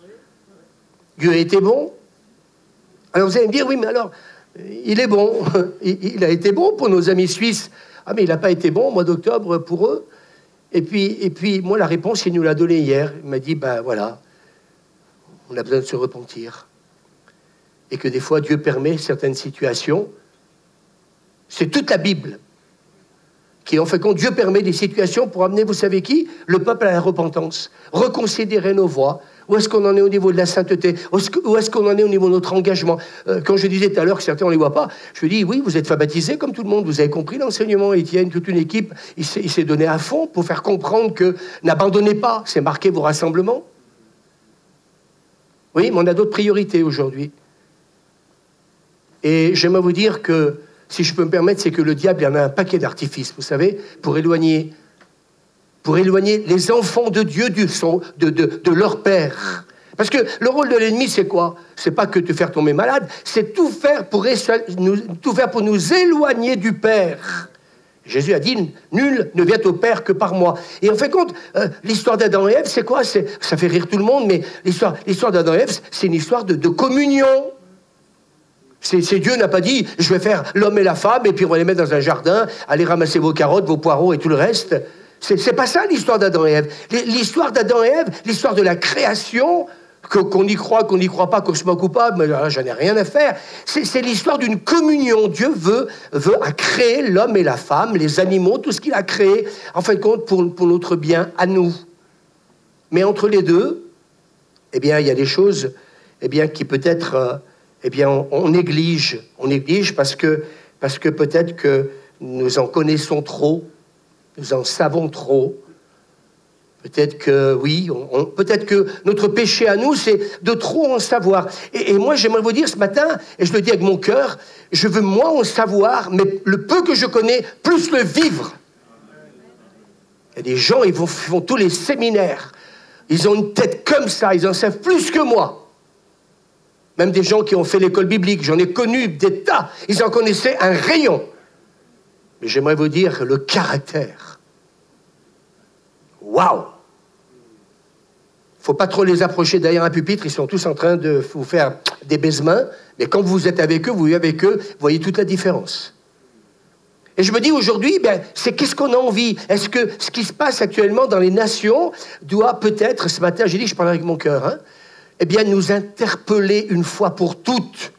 Dieu a été bon. Alors vous allez me dire, oui, mais alors, il est bon. Il a été bon pour nos amis suisses. Ah, mais il n'a pas été bon au mois d'octobre pour eux. Et puis, moi, la réponse, il nous l'a donnée hier. Il m'a dit, ben voilà, on a besoin de se repentir. Et que des fois, Dieu permet certaines situations. C'est toute la Bible qui, en fait, quand Dieu permet des situations pour amener, vous savez qui? Le peuple à la repentance. Reconsidérer nos voies. Où est-ce qu'on en est au niveau de la sainteté? Où est-ce qu'on en est au niveau de notre engagement? Quand je disais tout à l'heure que certains, on ne les voit pas, je dis, oui, vous êtes baptisés comme tout le monde. Vous avez compris l'enseignement. Étienne, toute une équipe, il s'est donné à fond pour faire comprendre que n'abandonnez pas. C'est marqué vos rassemblements. Oui, mais on a d'autres priorités aujourd'hui. Et j'aimerais vous dire que, si je peux me permettre, c'est que le diable, il en a un paquet d'artifices, vous savez, pour éloigner les enfants de Dieu de leur père. Parce que le rôle de l'ennemi, c'est quoi? C'est pas que te faire tomber malade, c'est tout faire pour nous éloigner du Père. Jésus a dit, nul ne vient au Père que par moi. Et en fait, compte, l'histoire d'Adam et Ève, c'est quoi? Ça fait rire tout le monde, mais l'histoire d'Adam et Ève, c'est une histoire de communion. Dieu n'a pas dit, je vais faire l'homme et la femme, et puis on va les mettre dans un jardin, aller ramasser vos carottes, vos poireaux et tout le reste. C'est pas ça l'histoire d'Adam et Ève. L'histoire d'Adam et Ève, l'histoire de la création, qu'on y croit, qu'on n'y croit pas, qu'on se moque ou pas, mais j'en ai rien à faire. C'est l'histoire d'une communion. Dieu veut créer l'homme et la femme, les animaux, tout ce qu'il a créé, en fin de compte, pour notre bien à nous. Mais entre les deux, eh bien, il y a des choses, eh bien, qui peut-être... eh bien, on néglige parce que peut-être que nous en connaissons trop, nous en savons trop. Peut-être que, oui, peut-être que notre péché à nous, c'est de trop en savoir. Et moi, j'aimerais vous dire ce matin, et je le dis avec mon cœur, je veux moins en savoir, mais le peu que je connais, plus le vivre. Il y a des gens, ils font tous les séminaires. Ils ont une tête comme ça, ils en savent plus que moi. Même des gens qui ont fait l'école biblique, j'en ai connu des tas, ils en connaissaient un rayon. Mais j'aimerais vous dire le caractère. Waouh! Faut pas trop les approcher derrière un pupitre, ils sont tous en train de vous faire des baise-mains, mais quand vous êtes avec eux, vous vivez avec eux, vous voyez toute la différence. Et je me dis aujourd'hui, c'est qu'est-ce qu'on a envie? Est-ce que ce qui se passe actuellement dans les nations doit peut-être, ce matin, j'ai dit que je parlais avec mon cœur, eh bien, nous interpeller une fois pour toutes.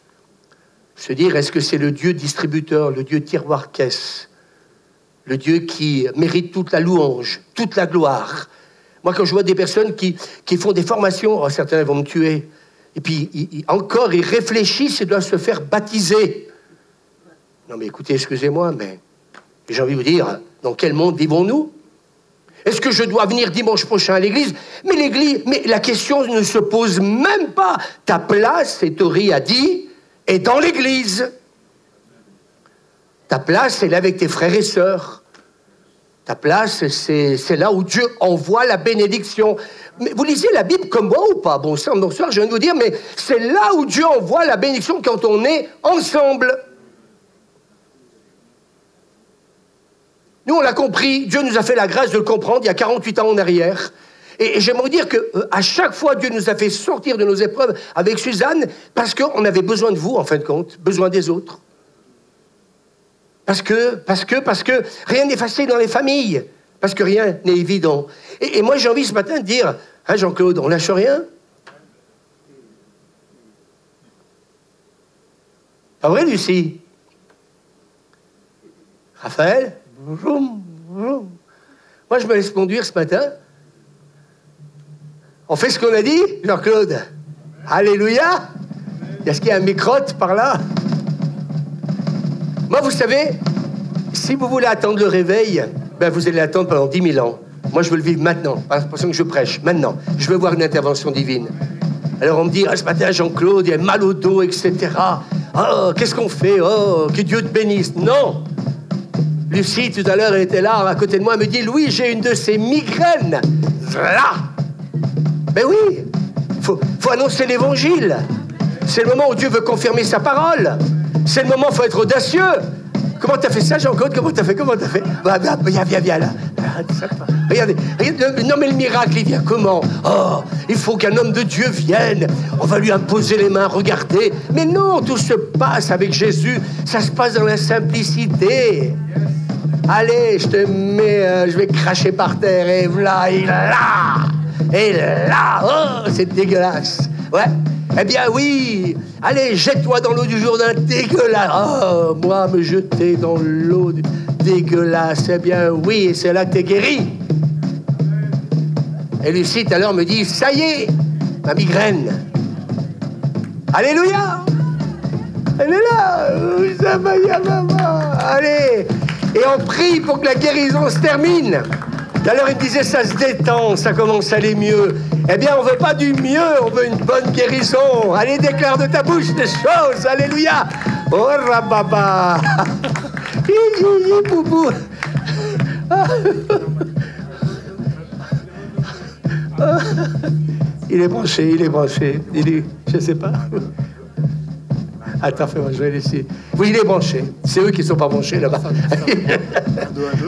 Se dire, est-ce que c'est le Dieu distributeur, le Dieu tiroir-caisse, le Dieu qui mérite toute la louange, toute la gloire? Moi, quand je vois des personnes qui font des formations, certains vont me tuer, et puis ils réfléchissent et doivent se faire baptiser. Non, mais écoutez, excusez-moi, mais j'ai envie de vous dire, dans quel monde vivons-nous? Est-ce que je dois venir dimanche prochain à l'église? Mais la question ne se pose même pas. Ta place, et Tori a dit, est dans l'église. Ta place, elle est avec tes frères et sœurs. Ta place, c'est là où Dieu envoie la bénédiction. Mais vous lisez la Bible comme moi ou pas? Bon, ça, bonsoir, je viens de vous dire, mais c'est là où Dieu envoie la bénédiction quand on est ensemble. Nous, on l'a compris, Dieu nous a fait la grâce de le comprendre il y a 48 ans en arrière. Et j'aimerais vous dire qu'à chaque fois, Dieu nous a fait sortir de nos épreuves avec Suzanne parce qu'on avait besoin de vous, en fin de compte, besoin des autres. Parce que rien n'est facile dans les familles, parce que rien n'est évident. Et moi, j'ai envie ce matin de dire, Jean-Claude, on lâche rien? Pas vrai, Lucie? Raphaël? Moi, je me laisse conduire ce matin. On fait ce qu'on a dit, Jean-Claude? Alléluia! Est-ce qu'il y a un microte par là? Moi, vous savez, si vous voulez attendre le réveil, ben vous allez attendre pendant 10 000 ans. Moi, je veux le vivre maintenant. C'est pour ça que je prêche, maintenant. Je veux voir une intervention divine. Alors, on me dit, ce matin, Jean-Claude, il a mal au dos, etc. Oh, qu'est-ce qu'on fait? Oh, que Dieu te bénisse. Non! Lucie, tout à l'heure, elle était là, à côté de moi, elle me dit, Louis, j'ai une de ces migraines. Là! Ben oui! Faut annoncer l'évangile. C'est le moment où Dieu veut confirmer sa parole. C'est le moment où il faut être audacieux. Comment t'as fait ça, Jean-Claude? Comment t'as fait? Bah, viens, là. Regardez. Non, mais le miracle, il vient comment? Oh, il faut qu'un homme de Dieu vienne. On va lui imposer les mains, regardez. Mais non, tout se passe avec Jésus. Ça se passe dans la simplicité. Allez, je vais cracher par terre. Et là, et là. Oh, c'est dégueulasse. Ouais. Eh bien, oui. Allez, jette-toi dans l'eau du Jourdain, dégueulasse. Oh, moi, me jeter dans l'eau dégueulasse. Eh bien, oui, et c'est là que t'es guéri. Et Lucie, tout à l'heure, me dit, ça y est, ma migraine. Alléluia. Elle est là. Ça va y aller, maman. Allez. Et on prie pour que la guérison se termine. Tout à l'heure, il disait, ça se détend, ça commence à aller mieux. Eh bien, on veut pas du mieux, on veut une bonne guérison. Allez, déclare de ta bouche des choses. Alléluia. Oh, rababa. Boubou. Il est branché. Il est, je sais pas. Attends, fais-moi jouer ici. Oui, il est branché. C'est eux qui sont pas branchés là-bas.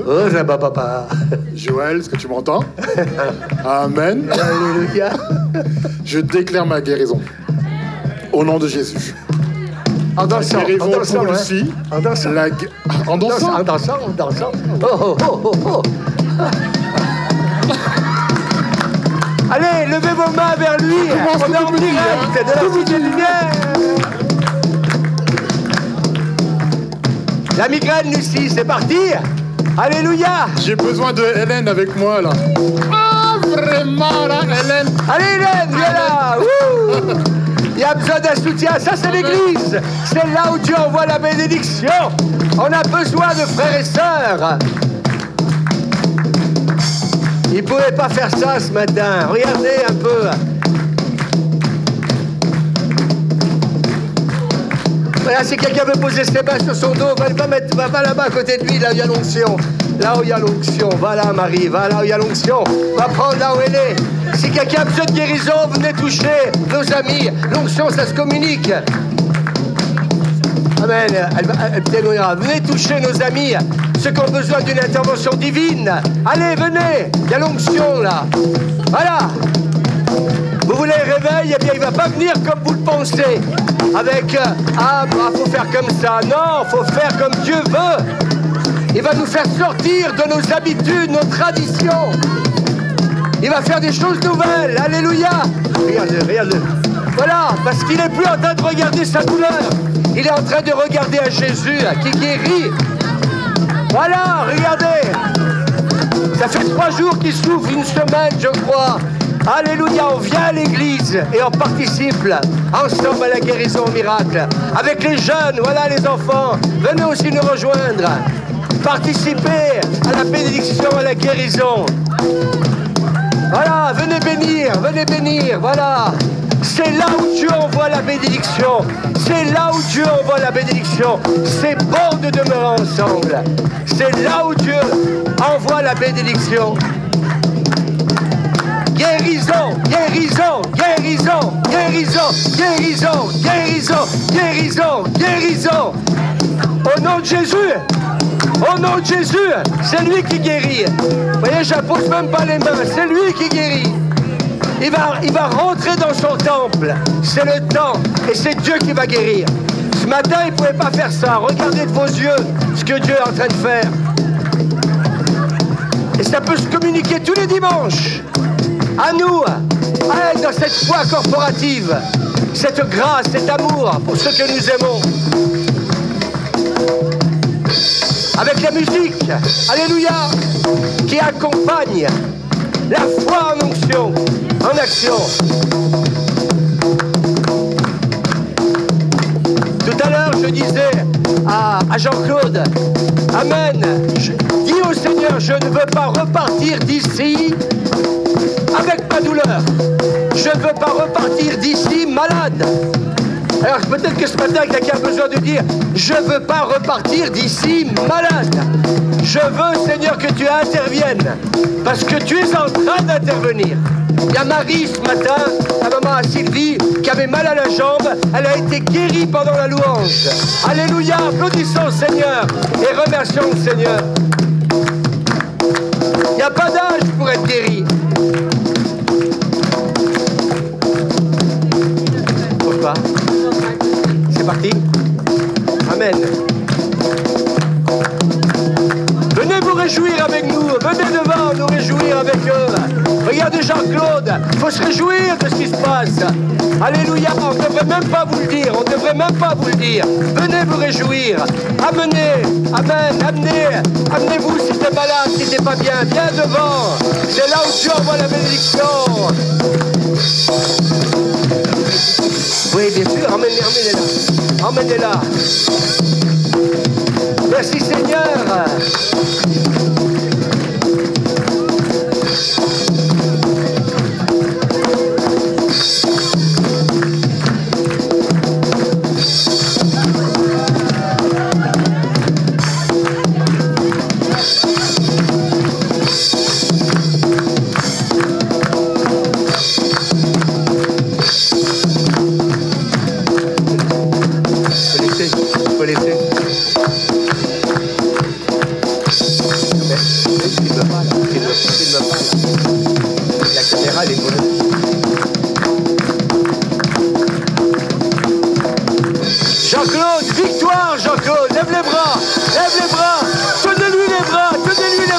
Oh, rababa. Joël, est-ce que tu m'entends? Amen. Alléluia. Je déclare ma guérison. Au nom de Jésus. En dansant, Guérison en dansant, pour Lucie. En dansant. En dansant. En dansant. Oh. Allez, levez vos mains vers lui. On est en direct de la Cité Lumière. La migraine, Lucie, c'est parti. Alléluia. J'ai besoin de Hélène avec moi, là. Ah, vraiment, là, Hélène. Allez, Hélène, viens là. Il y a besoin d'un soutien. Ça, c'est l'église. C'est là où Dieu envoie la bénédiction. On a besoin de frères et sœurs. Ils ne pouvaient pas faire ça ce matin. Regardez un peu. Voilà, si quelqu'un veut poser ses mains sur son dos, va là-bas à côté de lui, là où il y a l'onction. Là où il y a l'onction. Va là, Marie, va là où il y a l'onction. Va prendre là où elle est. Si quelqu'un a besoin de guérison, venez toucher nos amis. L'onction, ça se communique. Amen. Elle témoignera. Venez toucher nos amis, ceux qui ont besoin d'une intervention divine. Allez, venez. Il y a l'onction, là. Voilà. Vous voulez un réveil? Eh bien, il ne va pas venir comme vous le pensez. Avec, faut faire comme ça. Non, faut faire comme Dieu veut. Il va nous faire sortir de nos habitudes, nos traditions. Il va faire des choses nouvelles. Alléluia. Regarde-le. Voilà, parce qu'il n'est plus en train de regarder sa douleur. Il est en train de regarder à Jésus qui guérit. Voilà, regardez. Ça fait 3 jours qu'il souffre, 1 semaine, je crois. Alléluia, on vient à l'église et on participe ensemble à la guérison au miracle. Avec les jeunes, voilà les enfants, venez aussi nous rejoindre. Participez à la bénédiction, à la guérison. Voilà, venez bénir, voilà. C'est là où Dieu envoie la bénédiction. C'est là où Dieu envoie la bénédiction. C'est bon de demeurer ensemble. C'est là où Dieu envoie la bénédiction. Guérison. Au nom de Jésus. C'est lui qui guérit. Vous voyez, j'impose même pas les mains. C'est lui qui guérit. Il va rentrer dans son temple. C'est le temps. Et c'est Dieu qui va guérir. Ce matin, il ne pouvait pas faire ça. Regardez de vos yeux ce que Dieu est en train de faire. Et ça peut se communiquer tous les dimanches. À nous, dans cette foi corporative, cette grâce, cet amour pour ceux que nous aimons. Avec la musique, alléluia, qui accompagne la foi en onction, en action. Tout à l'heure, je disais à Jean-Claude. Amen. Dis au Seigneur, je ne veux pas repartir d'ici avec ma douleur. Je ne veux pas repartir d'ici malade. Alors peut-être que ce matin, quelqu'un a besoin de dire, je ne veux pas repartir d'ici malade. Je veux, Seigneur, que tu interviennes, parce que tu es en train d'intervenir. Il y a Marie ce matin, la maman à Sylvie, qui avait mal à la jambe. Elle a été guérie pendant la louange. Alléluia, applaudissons le Seigneur et remercions le Seigneur. Il n'y a pas d'âge pour être guéri. Pourquoi? C'est parti. Amen. Venez vous réjouir avec nous. Venez devant nous réjouir avec eux. Regardez Jean-Claude. Il faut se réjouir de ce qui se passe. Alléluia. On ne devrait même pas vous le dire. On ne devrait même pas vous le dire. Venez vous réjouir. Amenez. Amen. Amenez-vous si t'es malade, si t'es pas bien. Viens devant. C'est là où tu envoies la bénédiction. Oui, bien sûr. Emmenez-la. Emmenez-la. Merci Seigneur. Faut laisser. La caméra, elle est bonne. Jean-Claude, victoire, Jean-Claude, lève les bras, tenez-lui les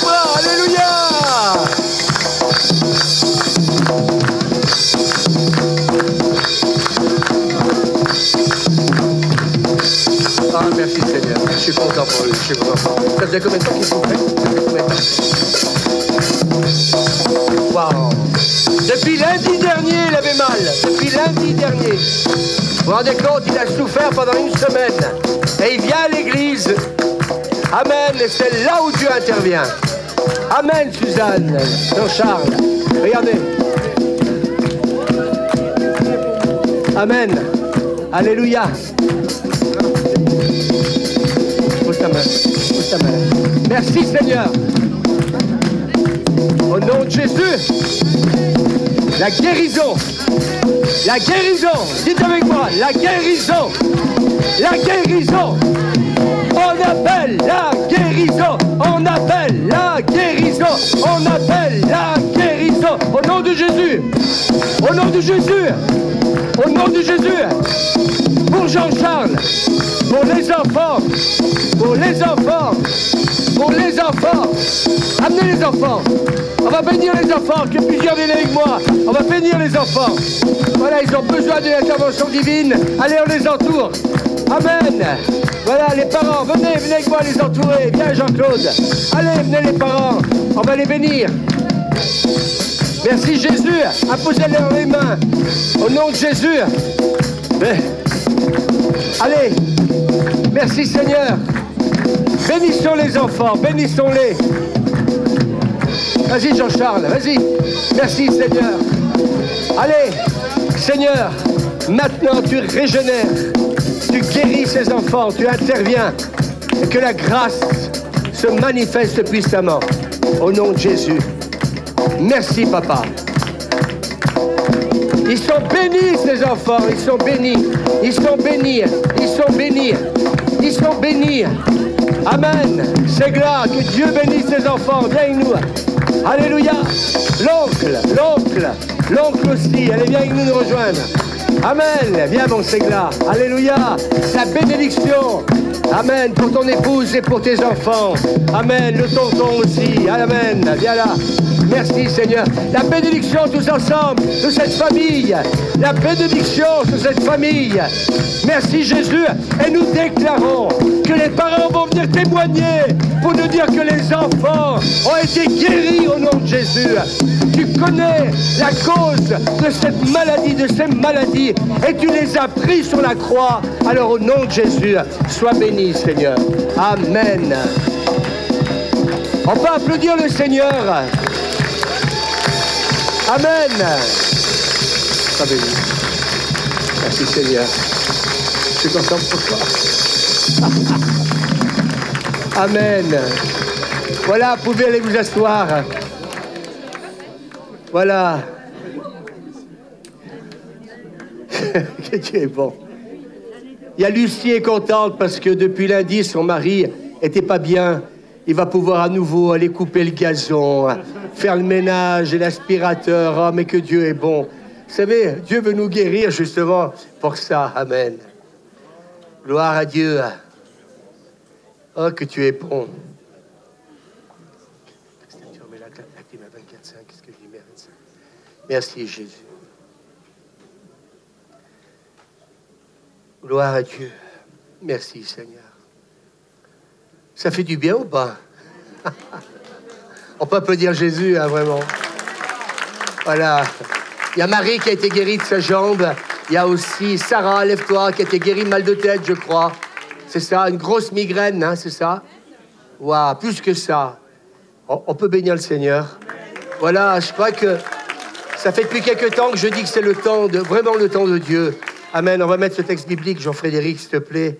bras, alléluia. Ah, merci Seigneur, je suis content pour lui, je suis content. Ça faisait combien de temps qu'il souffrait? Wow. Depuis lundi dernier, il avait mal. Depuis lundi dernier. Vous vous rendez compte, il a souffert pendant une semaine. Et il vient à l'église. Amen. Et c'est là où Dieu intervient. Amen, Suzanne. Jean-Charles. Regardez. Amen. Alléluia. Pose ta main. Pose ta main. Merci, Seigneur. Au nom de Jésus, la guérison, dites avec moi, la guérison, on appelle la guérison, au nom de Jésus, pour Jean-Charles, pour les enfants, amenez les enfants. On va bénir les enfants, que plusieurs viennent avec moi. On va bénir les enfants. Voilà, ils ont besoin d'une intervention divine. Allez, on les entoure. Amen. Voilà, les parents, venez avec moi les entourer. Viens, Jean-Claude. Allez, venez les parents. On va les bénir. Merci Jésus. Imposez-leur les mains. Au nom de Jésus. Allez. Merci Seigneur. Bénissons les enfants. Bénissons-les. Vas-y Jean-Charles, vas-y. Merci Seigneur. Allez, Seigneur, maintenant tu régénères, tu guéris ces enfants, tu interviens et que la grâce se manifeste puissamment. Au nom de Jésus. Merci Papa. Ils sont bénis ces enfants, ils sont bénis. Ils sont bénis, ils sont bénis, ils sont bénis. Amen. C'est gloire, que Dieu bénisse ses enfants. Viens avec nous. Alléluia. L'oncle aussi. Allez, viens avec nous rejoindre. Amen. Viens mon Ségla. Alléluia. Sa bénédiction. Amen. Pour ton épouse et pour tes enfants. Amen. Le tonton aussi. Amen. Viens là. Merci Seigneur. La bénédiction tous ensemble de cette famille. La bénédiction de cette famille. Merci Jésus. Et nous déclarons que les parents vont venir témoigner pour nous dire que les enfants ont été guéris au nom de Jésus. Tu connais la cause de cette maladie, de ces maladies, et tu les as pris sur la croix. Alors au nom de Jésus, sois béni Seigneur. Amen. On peut applaudir le Seigneur. Amen. Sois béni. Merci Seigneur. Je suis content pour toi. Amen. Voilà, vous pouvez aller vous asseoir. Voilà. Que Dieu est bon. Il y a Lucie qui est contente parce que depuis lundi, son mari était pas bien. Il va pouvoir à nouveau aller couper le gazon, faire le ménage et l'aspirateur. Oh, mais que Dieu est bon. Vous savez, Dieu veut nous guérir justement pour ça. Amen. Gloire à Dieu. Oh, que tu es bon. Merci Jésus. Gloire à Dieu. Merci Seigneur. Ça fait du bien ou pas? On peut applaudir Jésus, hein, vraiment. Voilà. Il y a Marie qui a été guérie de sa jambe. Il y a aussi Sarah, lève-toi, qui a été guérie de mal de tête, je crois. C'est ça, une grosse migraine, hein, c'est ça? Waouh, plus que ça. On peut bénir le Seigneur. Voilà, je crois que ça fait depuis quelques temps que je dis que c'est le temps vraiment le temps de Dieu. Amen. On va mettre ce texte biblique, Jean-Frédéric, s'il te plaît.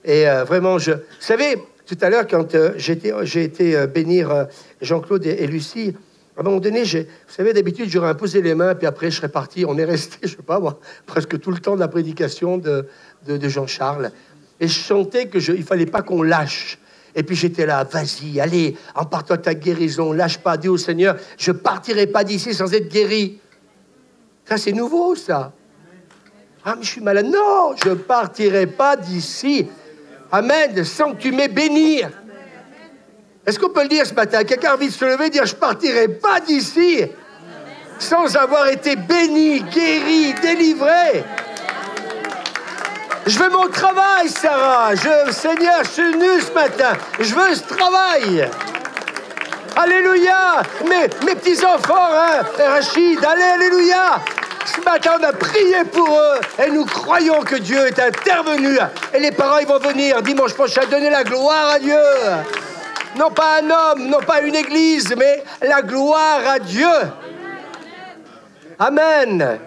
Et vraiment, vous savez, tout à l'heure, quand j'ai été bénir Jean-Claude et Lucie, à un moment donné, vous savez, d'habitude, j'aurais imposé les mains, puis après, je serais parti. On est resté, je sais pas moi, presque tout le temps de la prédication de Jean-Charles. Et je sentais qu'il fallait pas qu'on lâche. Et puis j'étais là, vas-y, allez, en partant de ta guérison, lâche pas, dis au Seigneur, je partirai pas d'ici sans être guéri. Ça, c'est nouveau, ça. Ah, mais je suis malade. Non, je partirai pas d'ici. Amen, sans que tu m'aies béni. Est-ce qu'on peut le dire ce matin? Quelqu'un a envie de se lever et dire, je partirai pas d'ici sans avoir été béni, guéri, délivré. Je veux mon travail, Sarah. Seigneur, je suis venu ce matin. Je veux ce travail. Alléluia. Mes petits-enfants, hein, Rachid, allez, alléluia. Ce matin, on a prié pour eux. Et nous croyons que Dieu est intervenu. Et les parents, ils vont venir dimanche prochain donner la gloire à Dieu. Non pas un homme, non pas une église, mais la gloire à Dieu. Amen.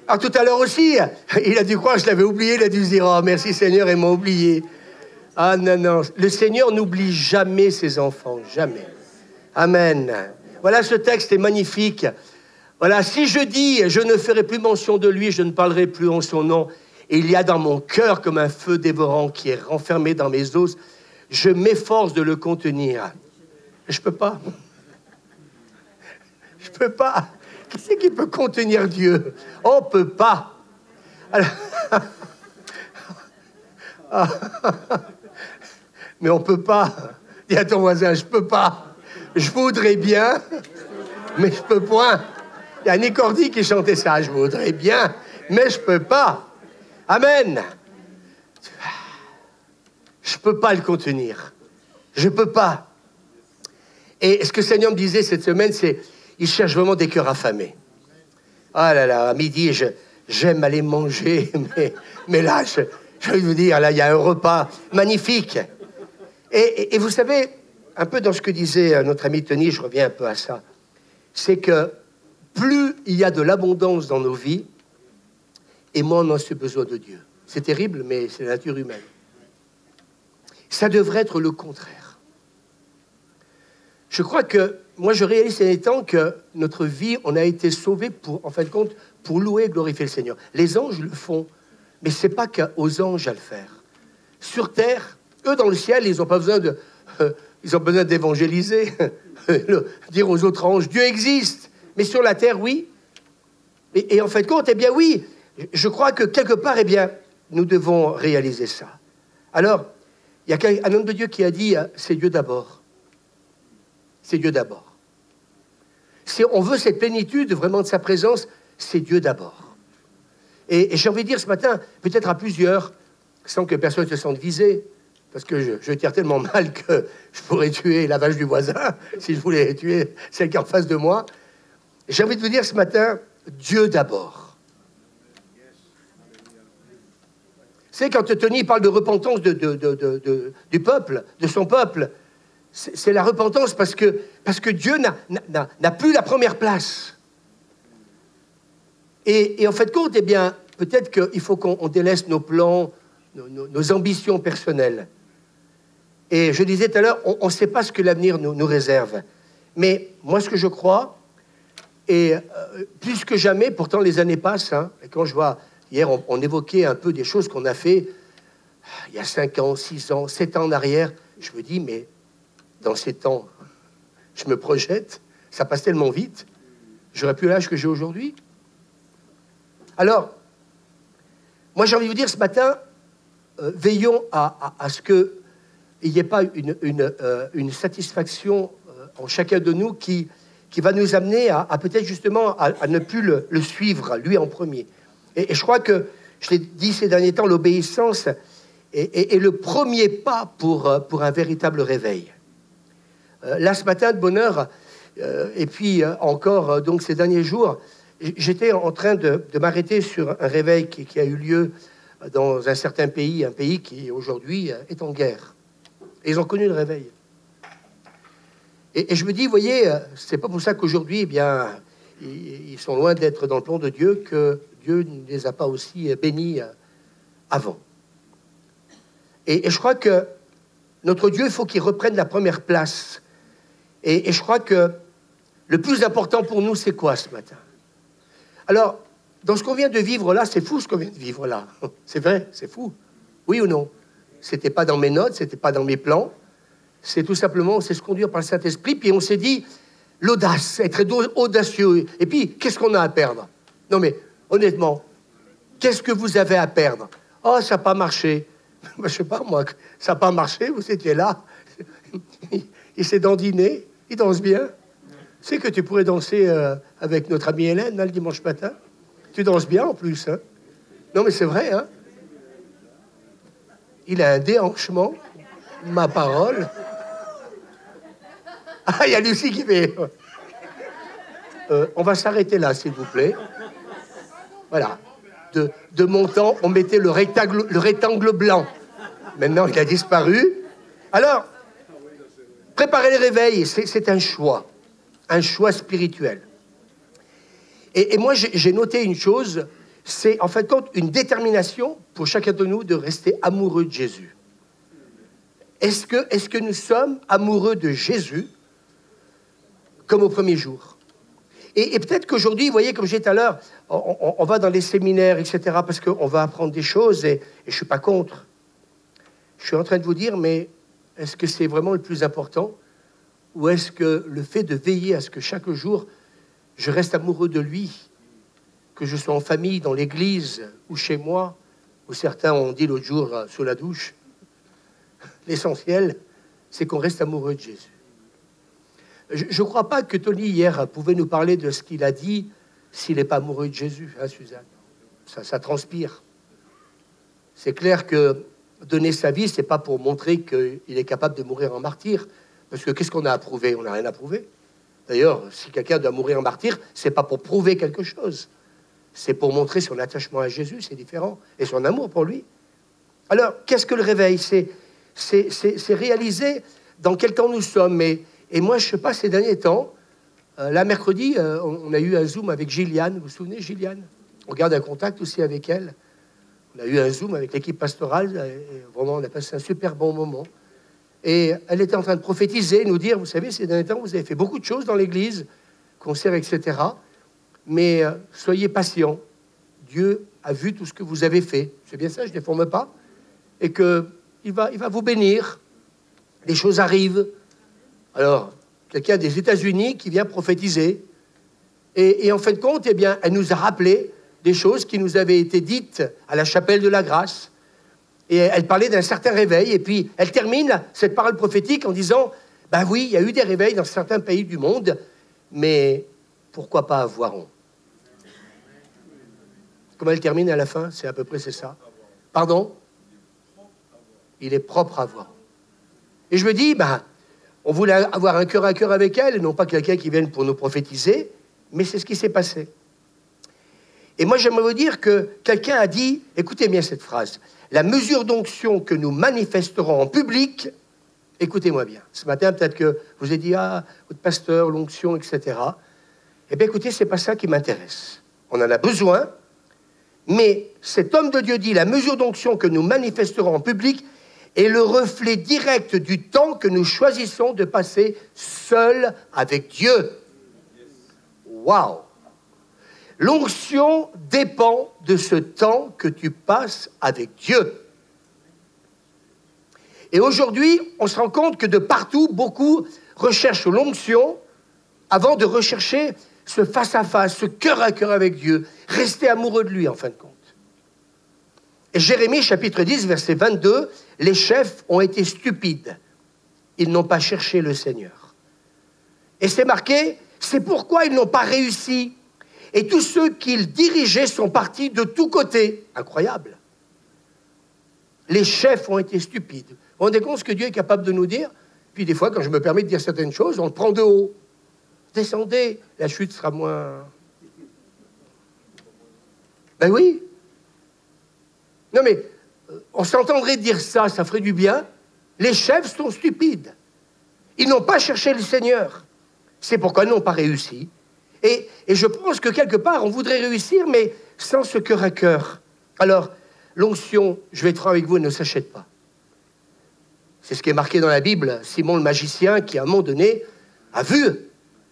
Alors tout à l'heure aussi, il a dû croire que je l'avais oublié, il a dû se dire « Oh, merci Seigneur, il m'a oublié. » Ah non, non, le Seigneur n'oublie jamais ses enfants, jamais. Amen. Voilà, ce texte est magnifique. Voilà, si je dis « Je ne ferai plus mention de lui, je ne parlerai plus en son nom. » Et il y a dans mon cœur comme un feu dévorant qui est renfermé dans mes os. Je m'efforce de le contenir. Je peux pas. Je peux pas. Qui c'est qui peut contenir Dieu? On ne peut pas. Alors... Mais on ne peut pas. Dis à ton voisin, je ne peux pas. Je voudrais bien, mais je ne peux point. Il y a Annie Cordy qui chantait ça. Je voudrais bien, mais je ne peux pas. Amen. Je ne peux pas le contenir. Je ne peux pas. Et ce que le Seigneur me disait cette semaine, c'est il cherche vraiment des cœurs affamés. Ah là là, à midi, j'aime aller manger, mais là, je vais vous dire, là, il y a un repas magnifique. Et vous savez, un peu dans ce que disait notre ami Tony, je reviens un peu à ça, c'est que plus il y a de l'abondance dans nos vies, et moins on a ce besoin de Dieu. C'est terrible, mais c'est la nature humaine. Ça devrait être le contraire. Je crois que, moi je réalise ces derniers temps que notre vie, on a été sauvés pour, en fin de compte, pour louer et glorifier le Seigneur. Les anges le font, mais c'est pas qu'aux anges à le faire. Sur terre, eux dans le ciel, ils n'ont pas besoin de... ils ont besoin d'évangéliser, dire aux autres anges, Dieu existe. Mais sur la terre, oui. Et en fin de compte, eh bien oui, je crois que quelque part, eh bien, nous devons réaliser ça. Alors, il y a un homme de Dieu qui a dit, c'est Dieu d'abord. C'est Dieu d'abord. si on veut cette plénitude vraiment de sa présence, c'est Dieu d'abord. Et j'ai envie de dire ce matin, peut-être à plusieurs, sans que personne ne se sente visé, parce que je tire tellement mal que je pourrais tuer la vache du voisin si je voulais tuer celle qui est en face de moi. J'ai envie de vous dire ce matin, Dieu d'abord. C'est quand Tony parle de repentance du peuple, de son peuple, c'est la repentance parce que Dieu n'a plus la première place. Et en fait compte, eh bien, peut-être qu'il faut qu'on délaisse nos plans, nos ambitions personnelles. Et je disais tout à l'heure, on ne sait pas ce que l'avenir nous réserve. Mais moi, ce que je crois, et plus que jamais, pourtant les années passent, hein, et quand je vois, hier, on évoquait un peu des choses qu'on a fait il y a 5 ans, 6 ans, 7 ans en arrière, je me dis, mais dans ces temps, je me projette, ça passe tellement vite, j'aurais plus l'âge que j'ai aujourd'hui. Alors, moi j'ai envie de vous dire ce matin, veillons à ce qu'il n'y ait pas une satisfaction en chacun de nous qui va nous amener à peut-être justement à ne plus le suivre, lui en premier. Et je crois que, je l'ai dit ces derniers temps, l'obéissance est le premier pas pour un véritable réveil. Là, ce matin, de bonne heure, et puis encore donc ces derniers jours, j'étais en train de m'arrêter sur un réveil qui a eu lieu dans un certain pays, un pays qui aujourd'hui est en guerre. Et ils ont connu le réveil. Et je me dis, vous voyez, c'est pas pour ça qu'aujourd'hui, eh bien, ils sont loin d'être dans le plan de Dieu, que Dieu ne les a pas aussi bénis avant. Et je crois que notre Dieu, il faut qu'il reprenne la première place. Et je crois que le plus important pour nous, c'est quoi ce matin? Alors, dans ce qu'on vient de vivre là, c'est fou ce qu'on vient de vivre là. C'est vrai, c'est fou. Oui ou non? C'était pas dans mes notes, c'était pas dans mes plans. C'est tout simplement, on s'est se conduire par le Saint-Esprit, puis on s'est dit, l'audace, être audacieux. Et puis, qu'est-ce qu'on a à perdre? Non mais, honnêtement, qu'est-ce que vous avez à perdre? Oh, ça n'a pas marché. Je sais pas, moi, ça n'a pas marché, vous étiez là. Il s'est dandiné, il danse bien. Tu sais que tu pourrais danser avec notre amie Hélène, là, le dimanche matin. Tu danses bien, en plus. Hein. Non, mais c'est vrai, hein. Il a un déhanchement, ma parole. Ah, il y a Lucie qui fait... on va s'arrêter là, s'il vous plaît. Voilà. De mon temps, on mettait le rectangle blanc. Maintenant, il a disparu. Alors, préparer les réveils, c'est un choix spirituel. Et moi, j'ai noté une chose, c'est en fait compte une détermination pour chacun de nous de rester amoureux de Jésus. Est-ce que nous sommes amoureux de Jésus comme au premier jour? Et peut-être qu'aujourd'hui, vous voyez, comme j'ai dit tout à l'heure, on va dans les séminaires, etc., parce qu'on va apprendre des choses, et je ne suis pas contre. Je suis en train de vous dire, mais est-ce que c'est vraiment le plus important? Ou est-ce que le fait de veiller à ce que chaque jour, je reste amoureux de lui, que je sois en famille, dans l'église, ou chez moi, ou certains ont dit l'autre jour, sous la douche, l'essentiel, c'est qu'on reste amoureux de Jésus. Je ne crois pas que Tony, hier, pouvait nous parler de ce qu'il a dit s'il n'est pas amoureux de Jésus, hein, Suzanne? Ça transpire. C'est clair que donner sa vie, ce n'est pas pour montrer qu'il est capable de mourir en martyr. Parce que qu'est-ce qu'on a à prouver? On n'a rien à prouver. D'ailleurs, si quelqu'un doit mourir en martyr, ce n'est pas pour prouver quelque chose. C'est pour montrer son attachement à Jésus, c'est différent. Et son amour pour lui. Alors, qu'est-ce que le réveil? C'est réaliser dans quel temps nous sommes. Et moi, je ne sais pas, ces derniers temps, là, mercredi, on a eu un Zoom avec Gilliane. Vous vous souvenez, Gilliane? On garde un contact aussi avec elle. On a eu un Zoom avec l'équipe pastorale. Et vraiment, on a passé un super bon moment. Et elle était en train de prophétiser, nous dire, vous savez, ces derniers temps, vous avez fait beaucoup de choses dans l'église, concerts, etc. Mais soyez patients. Dieu a vu tout ce que vous avez fait. C'est bien ça, je ne déforme pas. Et qu'il va vous bénir. Les choses arrivent. Alors, quelqu'un des États-Unis qui vient prophétiser. Et en fin de compte, eh bien, elle nous a rappelé des choses qui nous avaient été dites à la chapelle de la grâce. Et elle parlait d'un certain réveil. Et puis, elle termine cette parole prophétique en disant, ben oui, il y a eu des réveils dans certains pays du monde, mais pourquoi pas avoiront. Comment elle termine à la fin? C'est à peu près c'est ça. Pardon? Il est propre à voir. Et je me dis, ben, on voulait avoir un cœur à cœur avec elle, et non pas quelqu'un qui vienne pour nous prophétiser, mais c'est ce qui s'est passé. Et moi, j'aimerais vous dire que quelqu'un a dit, écoutez bien cette phrase, la mesure d'onction que nous manifesterons en public, écoutez-moi bien. Ce matin, peut-être que vous avez dit, ah, votre pasteur, l'onction, etc. Eh bien, écoutez, c'est pas ça qui m'intéresse. On en a besoin, mais cet homme de Dieu dit, la mesure d'onction que nous manifesterons en public est le reflet direct du temps que nous choisissons de passer seul avec Dieu. Waouh! L'onction dépend de ce temps que tu passes avec Dieu. Et aujourd'hui, on se rend compte que de partout, beaucoup recherchent l'onction avant de rechercher ce face-à-face, ce cœur à cœur avec Dieu, rester amoureux de lui, en fin de compte. Et Jérémie, chapitre 10, verset 22, les chefs ont été stupides. Ils n'ont pas cherché le Seigneur. Et c'est marqué, c'est pourquoi ils n'ont pas réussi. Et tous ceux qu'ils dirigeaient sont partis de tous côtés. Incroyable. Les chefs ont été stupides. Vous vous rendez compte ce que Dieu est capable de nous dire? Puis des fois, quand je me permets de dire certaines choses, on le prend de haut. Descendez, la chute sera moins... Ben oui. Non mais, on s'entendrait dire ça, ça ferait du bien. Les chefs sont stupides. Ils n'ont pas cherché le Seigneur. C'est pourquoi ils n'ont pas réussi. Et je pense que quelque part, on voudrait réussir, mais sans ce cœur à cœur. Alors, l'onction, je vais être franc avec vous, elle ne s'achète pas. C'est ce qui est marqué dans la Bible. Simon le magicien, qui à un moment donné a vu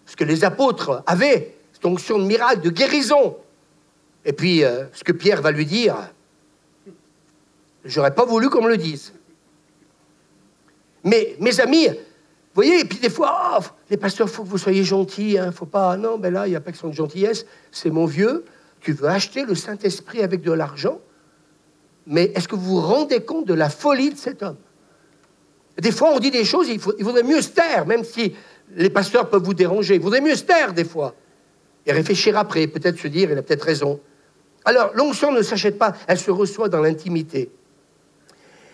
ce que les apôtres avaient, cette onction de miracle, de guérison. Et puis, ce que Pierre va lui dire, j'aurais pas voulu qu'on me le dise. Mais, mes amis, vous voyez, et puis des fois, oh, les pasteurs, il faut que vous soyez gentils, hein, faut pas... Non, ben là, il n'y a pas question de gentillesse. C'est mon vieux, tu veux acheter le Saint-Esprit avec de l'argent, mais est-ce que vous vous rendez compte de la folie de cet homme? Des fois, on dit des choses, il vaudrait mieux se taire, même si les pasteurs peuvent vous déranger. Il vaudrait mieux se taire, des fois, et réfléchir après, peut-être se dire, il a peut-être raison. Alors, l'onction ne s'achète pas, elle se reçoit dans l'intimité.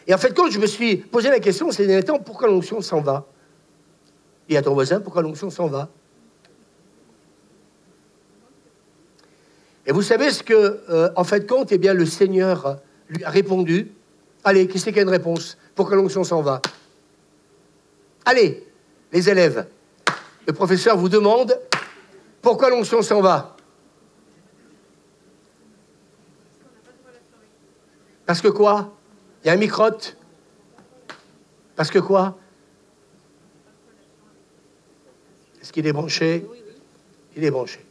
Et en fait, quand je me suis posé la question ces derniers temps, pourquoi l'onction s'en va? Et à ton voisin, pourquoi l'onction s'en va? Et vous savez ce que, en fait, compte, eh bien, le Seigneur lui a répondu. Allez, qui c'est qui a une réponse? Pourquoi l'onction s'en va? Allez, les élèves. Le professeur vous demande pourquoi l'onction s'en va? Parce que quoi? Il y a un microte? Parce que quoi? Est-ce qu'il est branché? Il est branché.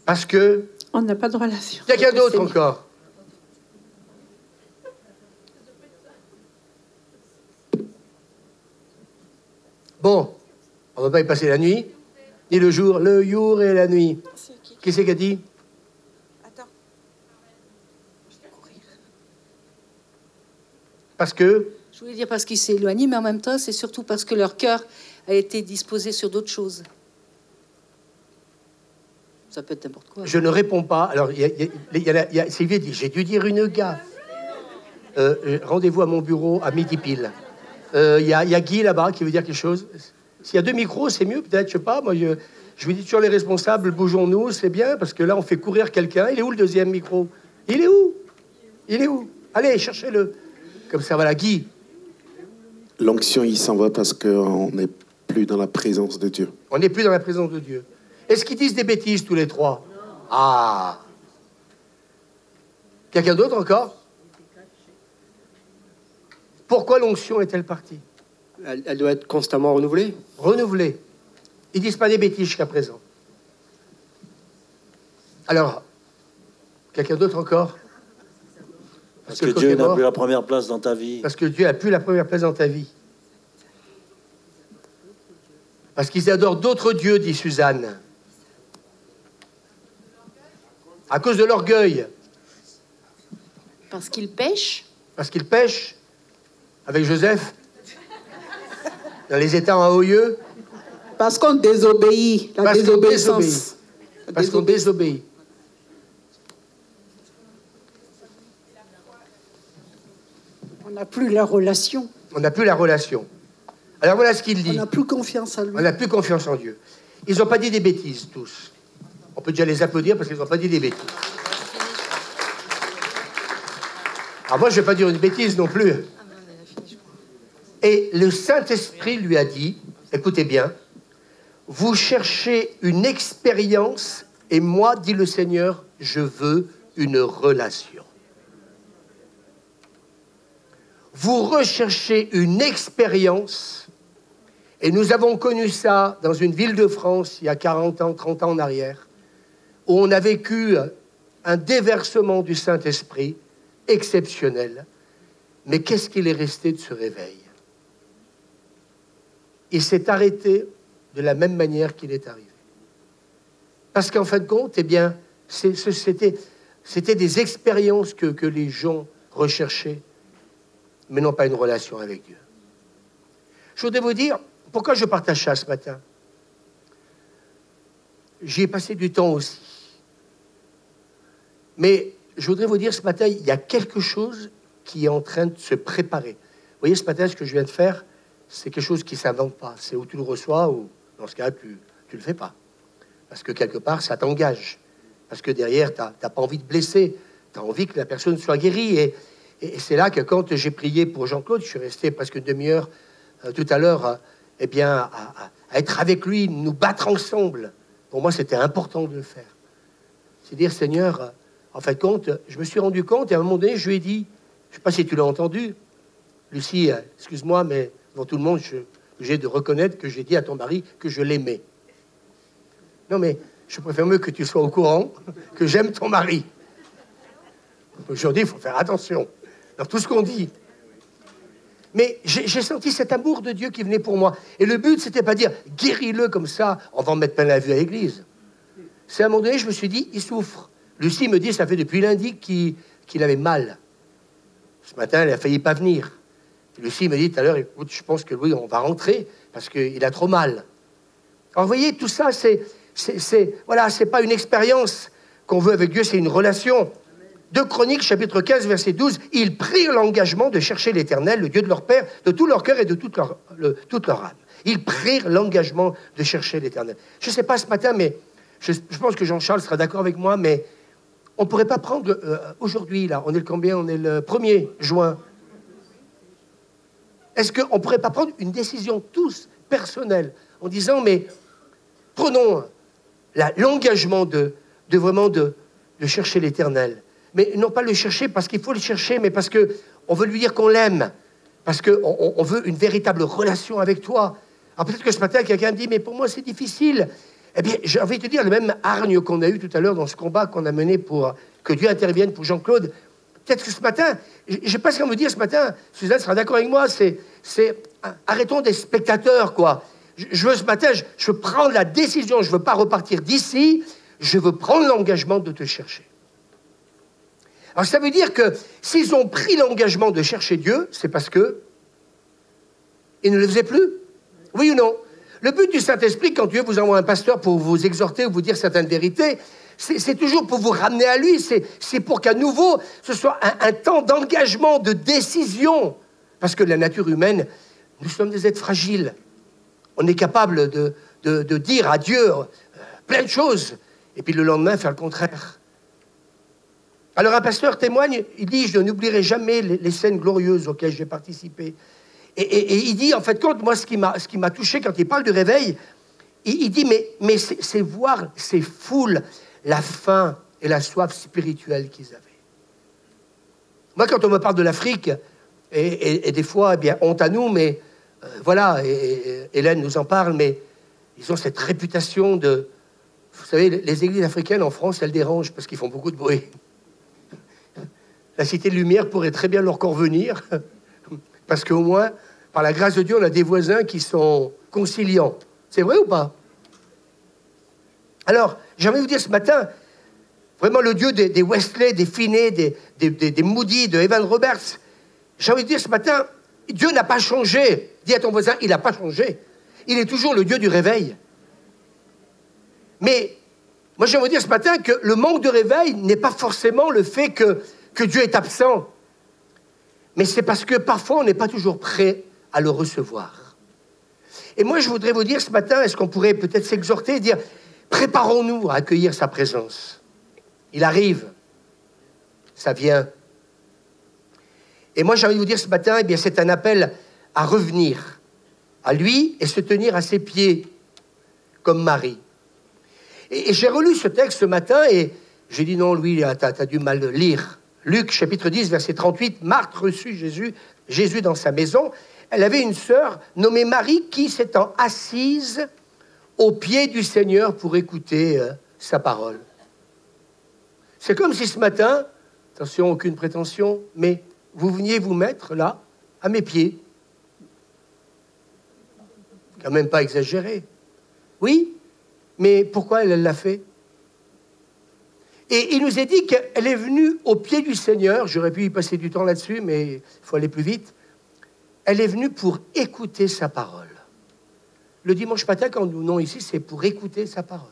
Parce que... On n'a pas de relation. Quelqu'un d'autre encore? Bon, on ne va pas y passer la nuit, ni le jour et la nuit. Qui c'est qui a dit? Attends. Parce que? Je voulais dire parce qu'ils s'est éloigné, mais en même temps, c'est surtout parce que leur cœur a été disposé sur d'autres choses. Ça peut être n'importe quoi. Je ne réponds pas. Alors, Sylvie dit, j'ai dû dire une gaffe. Rendez-vous à mon bureau à midi pile. Il y a Guy là-bas qui veut dire quelque chose. S'il y a 2 micros, c'est mieux peut-être, je sais pas. Moi, je vous dis toujours les responsables, bougeons-nous, c'est bien, parce que là, on fait courir quelqu'un. Il est où le deuxième micro? Il est où? Il est où? Allez, cherchez-le. Comme ça, voilà, Guy. L'onction, il s'en va parce qu'on n'est plus dans la présence de Dieu. On n'est plus dans la présence de Dieu. Est-ce qu'ils disent des bêtises tous les trois? Ah. Quelqu'un d'autre encore? Pourquoi l'onction est-elle partie? Elle doit être constamment renouvelée. Renouvelée. Ils disent pas des bêtises jusqu'à présent. Alors, quelqu'un d'autre encore? Parce que Dieu n'a plus la première place dans ta vie. Parce que Dieu n'a plus la première place dans ta vie. Parce qu'ils adorent d'autres dieux, dit Suzanne. À cause de l'orgueil. Parce qu'ils pêchent. Parce qu'ils pêchent. Avec Joseph. Dans les étangs à Oyeux. Parce qu'on désobéit. La Parce qu'on désobéissance. Parce qu'on désobéit. On n'a plus la relation. On n'a plus la relation. Alors voilà ce qu'il dit. On n'a plus confiance en lui. On n'a plus confiance en Dieu. Ils n'ont pas dit des bêtises, tous. On peut déjà les applaudir parce qu'ils n'ont pas dit des bêtises. Alors moi, je ne vais pas dire une bêtise non plus. Et le Saint-Esprit lui a dit, écoutez bien, vous cherchez une expérience et moi, dit le Seigneur, je veux une relation. Vous recherchez une expérience et nous avons connu ça dans une ville de France il y a 40 ans, 30 ans en arrière, où on a vécu un déversement du Saint-Esprit exceptionnel. Mais qu'est-ce qu'il est resté de ce réveil? Il s'est arrêté de la même manière qu'il est arrivé. Parce qu'en fin de compte, eh bien, c'était des expériences que les gens recherchaient, mais non pas une relation avec Dieu. Je voudrais vous dire, pourquoi je partage ça ce matin? J'y ai passé du temps aussi. Mais je voudrais vous dire ce matin, il y a quelque chose qui est en train de se préparer. Vous voyez, ce matin, ce que je viens de faire, c'est quelque chose qui ne s'invente pas. C'est où tu le reçois ou, dans ce cas, tu ne le fais pas. Parce que quelque part, ça t'engage. Parce que derrière, tu n'as pas envie de blesser. Tu as envie que la personne soit guérie. Et c'est là que quand j'ai prié pour Jean-Claude, je suis resté presque une demi-heure tout à l'heure, eh bien, à être avec lui, nous battre ensemble. Pour moi, c'était important de le faire. C'est dire, Seigneur, en fin de compte, je me suis rendu compte, et à un moment donné, je lui ai dit, je ne sais pas si tu l'as entendu, Lucie, excuse-moi, mais devant tout le monde, j'ai de reconnaître que j'ai dit à ton mari que je l'aimais. Non, mais je préfère mieux que tu sois au courant que j'aime ton mari. Aujourd'hui, il faut faire attention dans tout ce qu'on dit. Mais j'ai senti cet amour de Dieu qui venait pour moi. Et le but, c'était pas dire, guéris-le comme ça, on va en mettre plein la vue à l'église. C'est à un moment donné, je me suis dit, il souffre. Lucie me dit, ça fait depuis lundi qu'il avait mal. Ce matin, elle a failli pas venir. Et Lucie me dit tout à l'heure, écoute, je pense que oui, on va rentrer parce qu'il a trop mal. Alors, vous voyez, tout ça, voilà, c'est pas une expérience qu'on veut avec Dieu, c'est une relation. 2 Chroniques, chapitre 15, verset 12, ils prirent l'engagement de chercher l'Éternel, le Dieu de leur Père, de tout leur cœur et de toute leur âme. Ils prirent l'engagement de chercher l'Éternel. Je ne sais pas ce matin, mais je pense que Jean-Charles sera d'accord avec moi, mais on ne pourrait pas prendre aujourd'hui, là, on est le combien? On est le 1er juin. Est-ce qu'on ne pourrait pas prendre une décision tous personnelle en disant, mais prenons l'engagement de vraiment de chercher l'Éternel. Mais non pas le chercher parce qu'il faut le chercher, mais parce qu'on veut lui dire qu'on l'aime, parce qu'on veut une véritable relation avec toi. Alors peut-être que ce matin, quelqu'un me dit, mais pour moi c'est difficile. Eh bien, j'ai envie de te dire, le même hargne qu'on a eu tout à l'heure dans ce combat qu'on a mené pour que Dieu intervienne pour Jean-Claude, peut-être que ce matin, je ne sais pas ce qu'on veut dire ce matin, Suzanne sera d'accord avec moi, c'est arrêtons des spectateurs, quoi. Je veux ce matin, je veux prendre la décision, je ne veux pas repartir d'ici, je veux prendre l'engagement de te chercher. Alors ça veut dire que s'ils ont pris l'engagement de chercher Dieu, c'est parce que ils ne le faisaient plus. Oui ou non? Le but du Saint-Esprit, quand Dieu vous envoie un pasteur pour vous exhorter ou vous dire certaines vérités, c'est toujours pour vous ramener à lui, c'est pour qu'à nouveau, ce soit un temps d'engagement, de décision. Parce que la nature humaine, nous sommes des êtres fragiles. On est capable de dire à Dieu plein de choses, et puis le lendemain faire le contraire. Alors un pasteur témoigne, il dit, je n'oublierai jamais les scènes glorieuses auxquelles j'ai participé. Et il dit, en fait, compte, moi, ce qui m'a touché quand il parle du réveil, il dit, mais c'est voir ces foules, la faim et la soif spirituelle qu'ils avaient. Moi, quand on me parle de l'Afrique, et des fois, eh bien, honte à nous, mais voilà, et Hélène nous en parle, mais ils ont cette réputation de... Vous savez, les églises africaines en France, elles dérangent parce qu'ils font beaucoup de bruit. La Cité de Lumière pourrait très bien leur convenir, parce qu'au moins, par la grâce de Dieu, on a des voisins qui sont conciliants. C'est vrai ou pas? Alors, j'ai envie de vous dire ce matin, vraiment le Dieu des Wesley, des Finney, des Moody, de Evan Roberts, j'ai envie de dire ce matin, Dieu n'a pas changé. Dis à ton voisin, il n'a pas changé. il est toujours le Dieu du réveil. Mais moi, j'aimerais vous dire ce matin que le manque de réveil n'est pas forcément le fait que Dieu est absent. Mais c'est parce que parfois, on n'est pas toujours prêt à le recevoir. Et moi, je voudrais vous dire ce matin, est-ce qu'on pourrait peut-être s'exhorter et dire, préparons-nous à accueillir sa présence. Il arrive, ça vient. Et moi, j'ai envie de vous dire ce matin, eh bien, c'est un appel à revenir à lui et se tenir à ses pieds, comme Marie. Et j'ai relu ce texte ce matin et j'ai dit non, Louis, t'as du mal de lire. Luc, chapitre 10, verset 38, Marthe reçut Jésus dans sa maison. Elle avait une sœur nommée Marie qui, s'étant assise aux pieds du Seigneur pour écouter sa parole. C'est comme si ce matin, attention, aucune prétention, mais vous veniez vous mettre là, à mes pieds. Quand même pas exagéré. Oui, mais pourquoi elle l'a fait? Et il nous est dit qu'elle est venue au pied du Seigneur. J'aurais pu y passer du temps là-dessus, mais il faut aller plus vite. Elle est venue pour écouter sa parole. Le dimanche matin, quand nous venons ici, c'est pour écouter sa parole.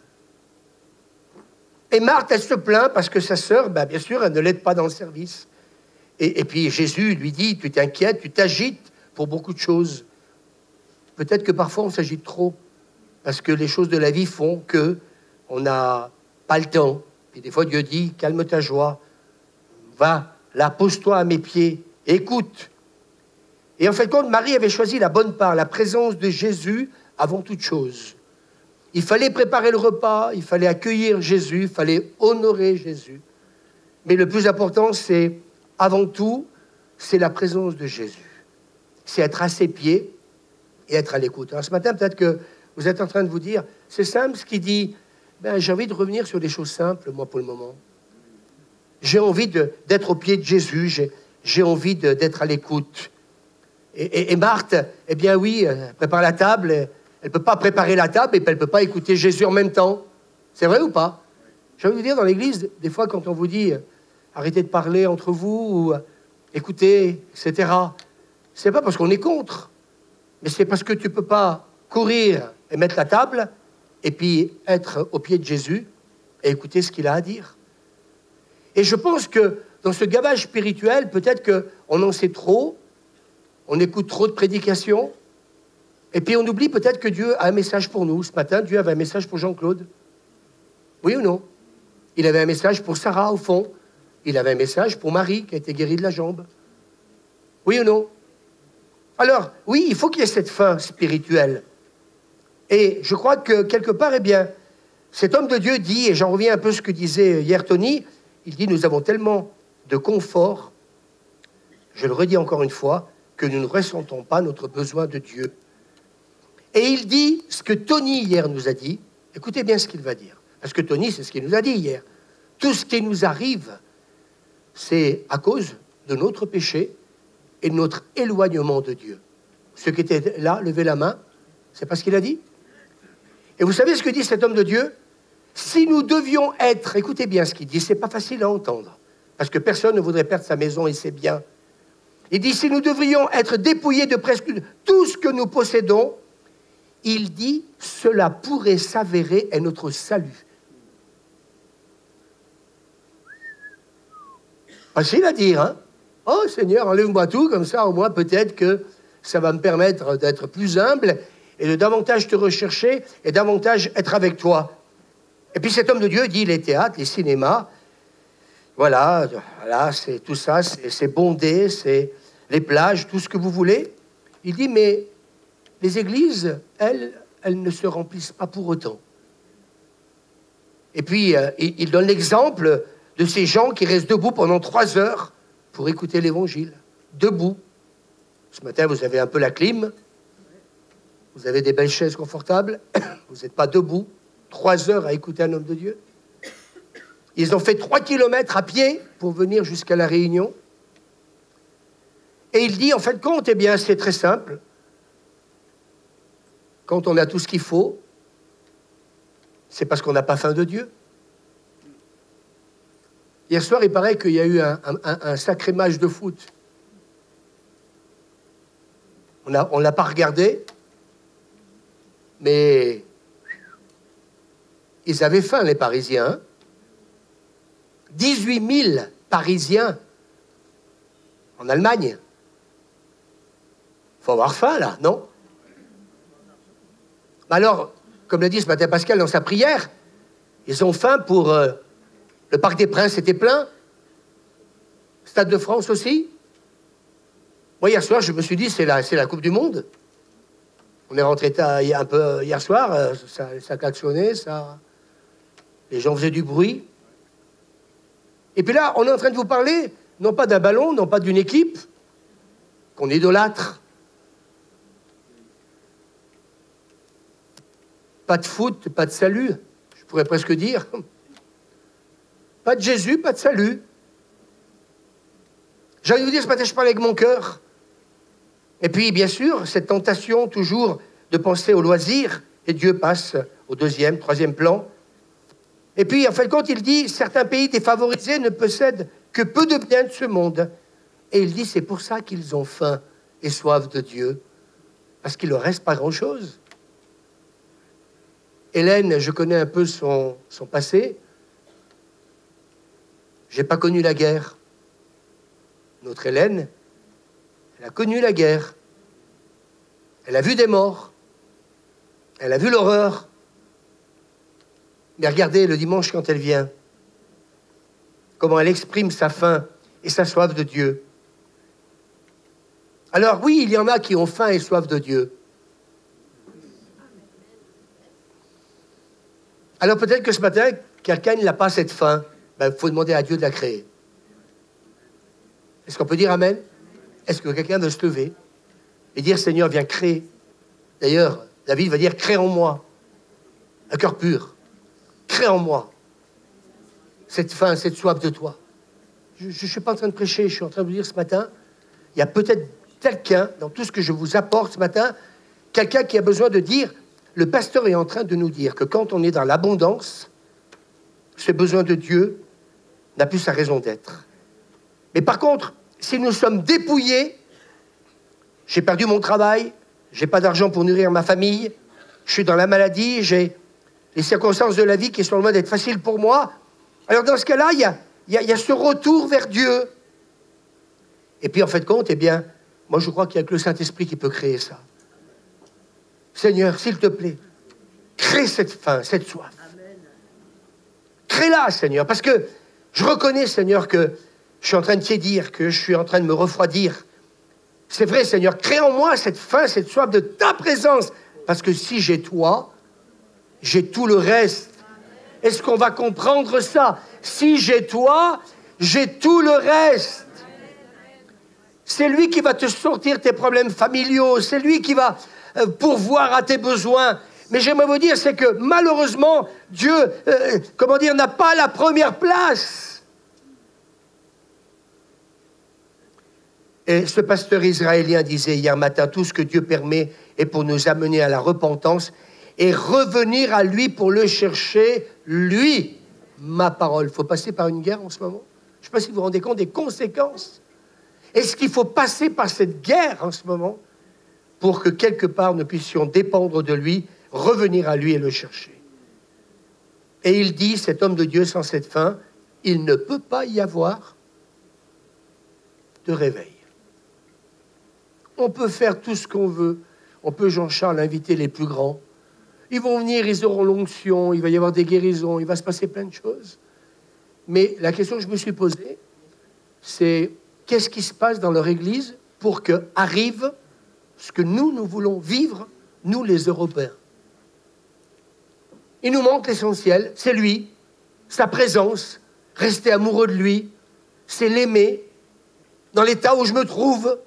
Et Marthe, elle se plaint parce que sa sœur, bien sûr, elle ne l'aide pas dans le service. Et puis Jésus lui dit, tu t'inquiètes, tu t'agites pour beaucoup de choses. Peut-être que parfois on s'agite trop, parce que les choses de la vie font qu'on n'a pas le temps. Et des fois Dieu dit, calme ta joie, va, là, pose-toi à mes pieds, écoute. Et en fait, compte, Marie avait choisi la bonne part, la présence de Jésus avant toute chose. Il fallait préparer le repas, il fallait accueillir Jésus, il fallait honorer Jésus. Mais le plus important, c'est, avant tout, c'est la présence de Jésus. C'est être à ses pieds et être à l'écoute. Alors ce matin, peut-être que vous êtes en train de vous dire, c'est simple ce qu'il dit, j'ai envie de revenir sur des choses simples, moi, pour le moment. J'ai envie d'être au pied de Jésus, j'ai envie d'être à l'écoute. Et Marthe, eh bien oui, elle prépare la table, elle ne peut pas préparer la table et puis elle ne peut pas écouter Jésus en même temps. C'est vrai ou pas? J'ai envie de vous dire, dans l'église, des fois, quand on vous dit arrêtez de parler entre vous, ou écoutez, etc., c'est pas parce qu'on est contre, mais c'est parce que tu ne peux pas courir et mettre la table et puis être au pied de Jésus et écouter ce qu'il a à dire. Et je pense que dans ce gavage spirituel, peut-être qu'on en sait trop, on écoute trop de prédications, et puis on oublie peut-être que Dieu a un message pour nous. Ce matin, Dieu avait un message pour Jean-Claude. Oui ou non? Il avait un message pour Sarah, au fond. Il avait un message pour Marie, qui a été guérie de la jambe. Oui ou non? Alors, oui, il faut qu'il y ait cette faim spirituelle. Et je crois que, quelque part, eh bien, cet homme de Dieu dit, et j'en reviens un peu à ce que disait hier Tony, il dit, nous avons tellement de confort, je le redis encore une fois, que nous ne ressentons pas notre besoin de Dieu. Et il dit ce que Tony hier nous a dit, écoutez bien ce qu'il va dire, parce que Tony, c'est ce qu'il nous a dit hier. Tout ce qui nous arrive, c'est à cause de notre péché et de notre éloignement de Dieu. Ceux qui étaient là, levez la main, c'est pas ce qu'il a dit? Et vous savez ce que dit cet homme de Dieu? Si nous devions être, écoutez bien ce qu'il dit, c'est pas facile à entendre, parce que personne ne voudrait perdre sa maison et ses biens. Il dit, si nous devrions être dépouillés de presque tout ce que nous possédons, il dit, cela pourrait s'avérer être notre salut. Facile à dire, hein? Oh Seigneur, enlève-moi tout, comme ça au moins peut-être que ça va me permettre d'être plus humble et de davantage te rechercher et davantage être avec toi. Et puis cet homme de Dieu dit, les théâtres, les cinémas, voilà, c'est tout ça, c'est bondé, c'est les plages, tout ce que vous voulez. Il dit, mais les églises, elles ne se remplissent pas pour autant. Et puis, il donne l'exemple de ces gens qui restent debout pendant 3 heures pour écouter l'évangile. Debout. Ce matin, vous avez un peu la clim. Vous avez des belles chaises confortables. Vous n'êtes pas debout. 3 heures à écouter un homme de Dieu. Ils ont fait 3 kilomètres à pied pour venir jusqu'à la Réunion. Et il dit, en fin de compte, eh bien, c'est très simple. Quand on a tout ce qu'il faut, c'est parce qu'on n'a pas faim de Dieu. Hier soir, il paraît qu'il y a eu un sacré match de foot. On l'a pas regardé. Mais ils avaient faim, les Parisiens. 18 000 Parisiens en Allemagne. Il faut avoir faim, là, non? Alors, comme l'a dit ce matin Pascal dans sa prière, ils ont faim pour... le Parc des Princes était plein. Stade de France aussi. Moi, hier soir, je me suis dit, c'est la Coupe du Monde. On est rentré un peu hier soir, ça klaxonnait, ça... les gens faisaient du bruit. Et puis là, on est en train de vous parler, non pas d'un ballon, non pas d'une équipe, qu'on idolâtre. Pas de foot, pas de salut, je pourrais presque dire. Pas de Jésus, pas de salut. J'ai envie de vous dire, ce matin, je parle avec mon cœur. Et puis, bien sûr, cette tentation toujours de penser au loisir, et Dieu passe au deuxième, troisième plan. Et puis, en fin de compte, il dit, certains pays défavorisés ne possèdent que peu de biens de ce monde. Et il dit, c'est pour ça qu'ils ont faim et soif de Dieu, parce qu'il ne leur reste pas grand-chose. Hélène, je connais un peu son passé. Je n'ai pas connu la guerre. Notre Hélène, elle a connu la guerre. Elle a vu des morts. Elle a vu l'horreur. Mais regardez, le dimanche, quand elle vient, comment elle exprime sa faim et sa soif de Dieu. Alors oui, il y en a qui ont faim et soif de Dieu. Alors peut-être que ce matin, quelqu'un n'a pas cette faim. Il faut demander à Dieu de la créer. Est-ce qu'on peut dire Amen? Est-ce que quelqu'un veut se lever et dire, Seigneur, viens créer? D'ailleurs, David va dire, crée en moi un cœur pur. Crée en moi cette faim, cette soif de toi. Je ne suis pas en train de prêcher, je suis en train de vous dire ce matin, il y a peut-être quelqu'un, dans tout ce que je vous apporte ce matin, quelqu'un qui a besoin de dire, le pasteur est en train de nous dire que quand on est dans l'abondance, ce besoin de Dieu n'a plus sa raison d'être. Mais par contre, si nous sommes dépouillés, j'ai perdu mon travail, j'ai pas d'argent pour nourrir ma famille, je suis dans la maladie, j'ai les circonstances de la vie qui sont loin d'être faciles pour moi, alors dans ce cas-là, il y a ce retour vers Dieu. Et puis en fait de compte, eh bien, moi je crois qu'il n'y a que le Saint-Esprit qui peut créer ça. Seigneur, s'il te plaît, crée cette faim, cette soif. Crée-la, Seigneur, parce que je reconnais, Seigneur, que je suis en train de tiédir, que je suis en train de me refroidir. C'est vrai, Seigneur, crée en moi cette faim, cette soif de ta présence, parce que si j'ai toi, j'ai tout le reste. Est-ce qu'on va comprendre ça? Si j'ai toi, j'ai tout le reste. C'est lui qui va te sortir tes problèmes familiaux, c'est lui qui va pourvoir à tes besoins. Mais j'aimerais vous dire, c'est que malheureusement, Dieu, n'a pas la première place. Et ce pasteur israélien disait hier matin, tout ce que Dieu permet est pour nous amener à la repentance et revenir à lui pour le chercher, lui, ma parole. Il faut passer par une guerre en ce moment. Je ne sais pas si vous vous rendez compte des conséquences. Est-ce qu'il faut passer par cette guerre en ce moment pour que quelque part nous puissions dépendre de lui, revenir à lui et le chercher? Et il dit, cet homme de Dieu sans cette faim, il ne peut pas y avoir de réveil. On peut faire tout ce qu'on veut. On peut, Jean-Charles, inviter les plus grands. Ils vont venir, ils auront l'onction, il va y avoir des guérisons, il va se passer plein de choses. Mais la question que je me suis posée, c'est qu'est-ce qui se passe dans leur église pour que arrive ce que nous voulons vivre, nous les Européens. Il nous manque l'essentiel, c'est lui, sa présence, rester amoureux de lui, c'est l'aimer, dans l'état où je me trouve.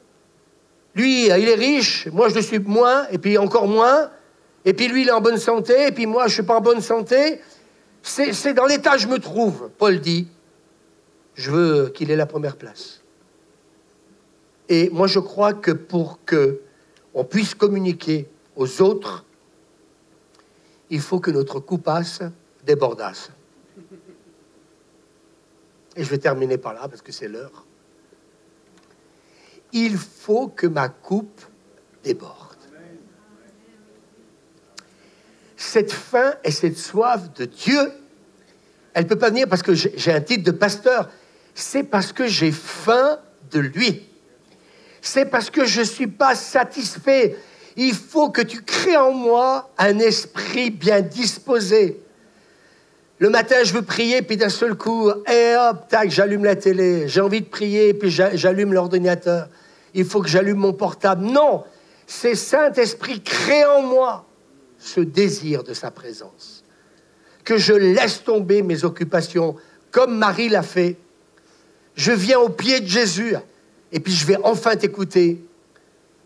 Lui, il est riche, moi je le suis moins, et puis encore moins, et puis lui, il est en bonne santé, et puis moi, je ne suis pas en bonne santé. C'est dans l'état où je me trouve, Paul dit, je veux qu'il ait la première place. Et moi, je crois que pour qu'on puisse communiquer aux autres, il faut que notre coupasse débordasse. Et je vais terminer par là, parce que c'est l'heure. Il faut que ma coupe déborde. cette faim et cette soif de Dieu, elle ne peut pas venir parce que j'ai un titre de pasteur. C'est parce que j'ai faim de lui. C'est parce que je ne suis pas satisfait. Il faut que tu crées en moi un esprit bien disposé. Le matin, je veux prier, puis d'un seul coup, et hop, tac, j'allume la télé. J'ai envie de prier, puis j'allume l'ordinateur. Il faut que j'allume mon portable. Non, c'est Saint-Esprit, crée en moi ce désir de sa présence. Que je laisse tomber mes occupations, comme Marie l'a fait. Je viens au pied de Jésus, et puis je vais enfin t'écouter.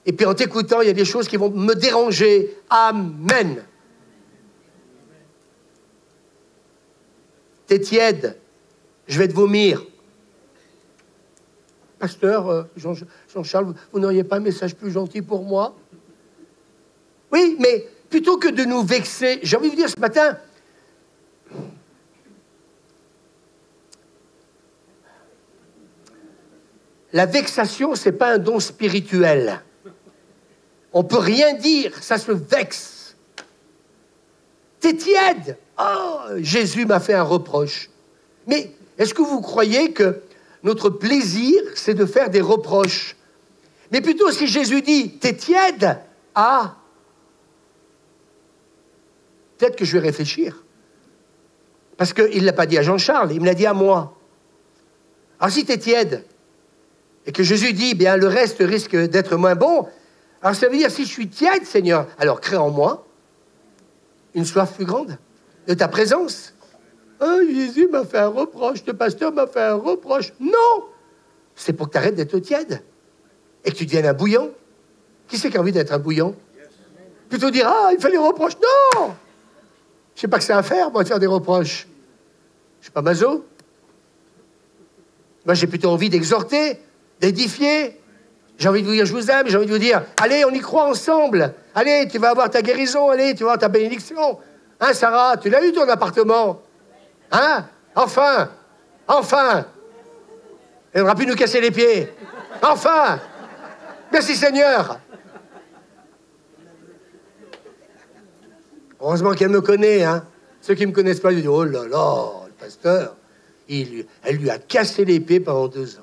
Et puis en t'écoutant, il y a des choses qui vont me déranger. Amen. T'es tiède, je vais te vomir. Pasteur, Jean-Charles, vous n'auriez pas un message plus gentil pour moi? Oui, mais plutôt que de nous vexer, j'ai envie de vous dire ce matin, la vexation, ce n'est pas un don spirituel. On ne peut rien dire, ça se vexe. T'es tiède. Oh, Jésus m'a fait un reproche. Mais est-ce que vous croyez que notre plaisir, c'est de faire des reproches? Mais plutôt si Jésus dit, t'es tiède, ah, peut-être que je vais réfléchir. Parce qu'il ne l'a pas dit à Jean-Charles, il me l'a dit à moi. Alors si t'es tiède, et que Jésus dit, bien le reste risque d'être moins bon, alors ça veut dire, si je suis tiède, Seigneur, alors crée en moi une soif plus grande de ta présence. Oh, Jésus m'a fait un reproche, le pasteur m'a fait un reproche. Non, c'est pour que tu arrêtes d'être tiède et que tu deviennes un bouillon. Qui c'est qui a envie d'être un bouillon? Plutôt dire, ah, il fait des reproches. Non, je sais pas que c'est à faire, moi, de faire des reproches. Je suis pas maso. Moi, j'ai plutôt envie d'exhorter, d'édifier. J'ai envie de vous dire, je vous aime. J'ai envie de vous dire, allez, on y croit ensemble. Allez, tu vas avoir ta guérison. Allez, tu vas avoir ta bénédiction. Hein, Sarah, tu l'as eu, ton appartement? Hein? Enfin. Enfin. Et on n'aura plus nous casser les pieds. Enfin. Merci, Seigneur. Heureusement qu'elle me connaît, hein. Ceux qui ne me connaissent pas, ils disent, oh là là, le pasteur, elle lui a cassé les pieds pendant 2 ans.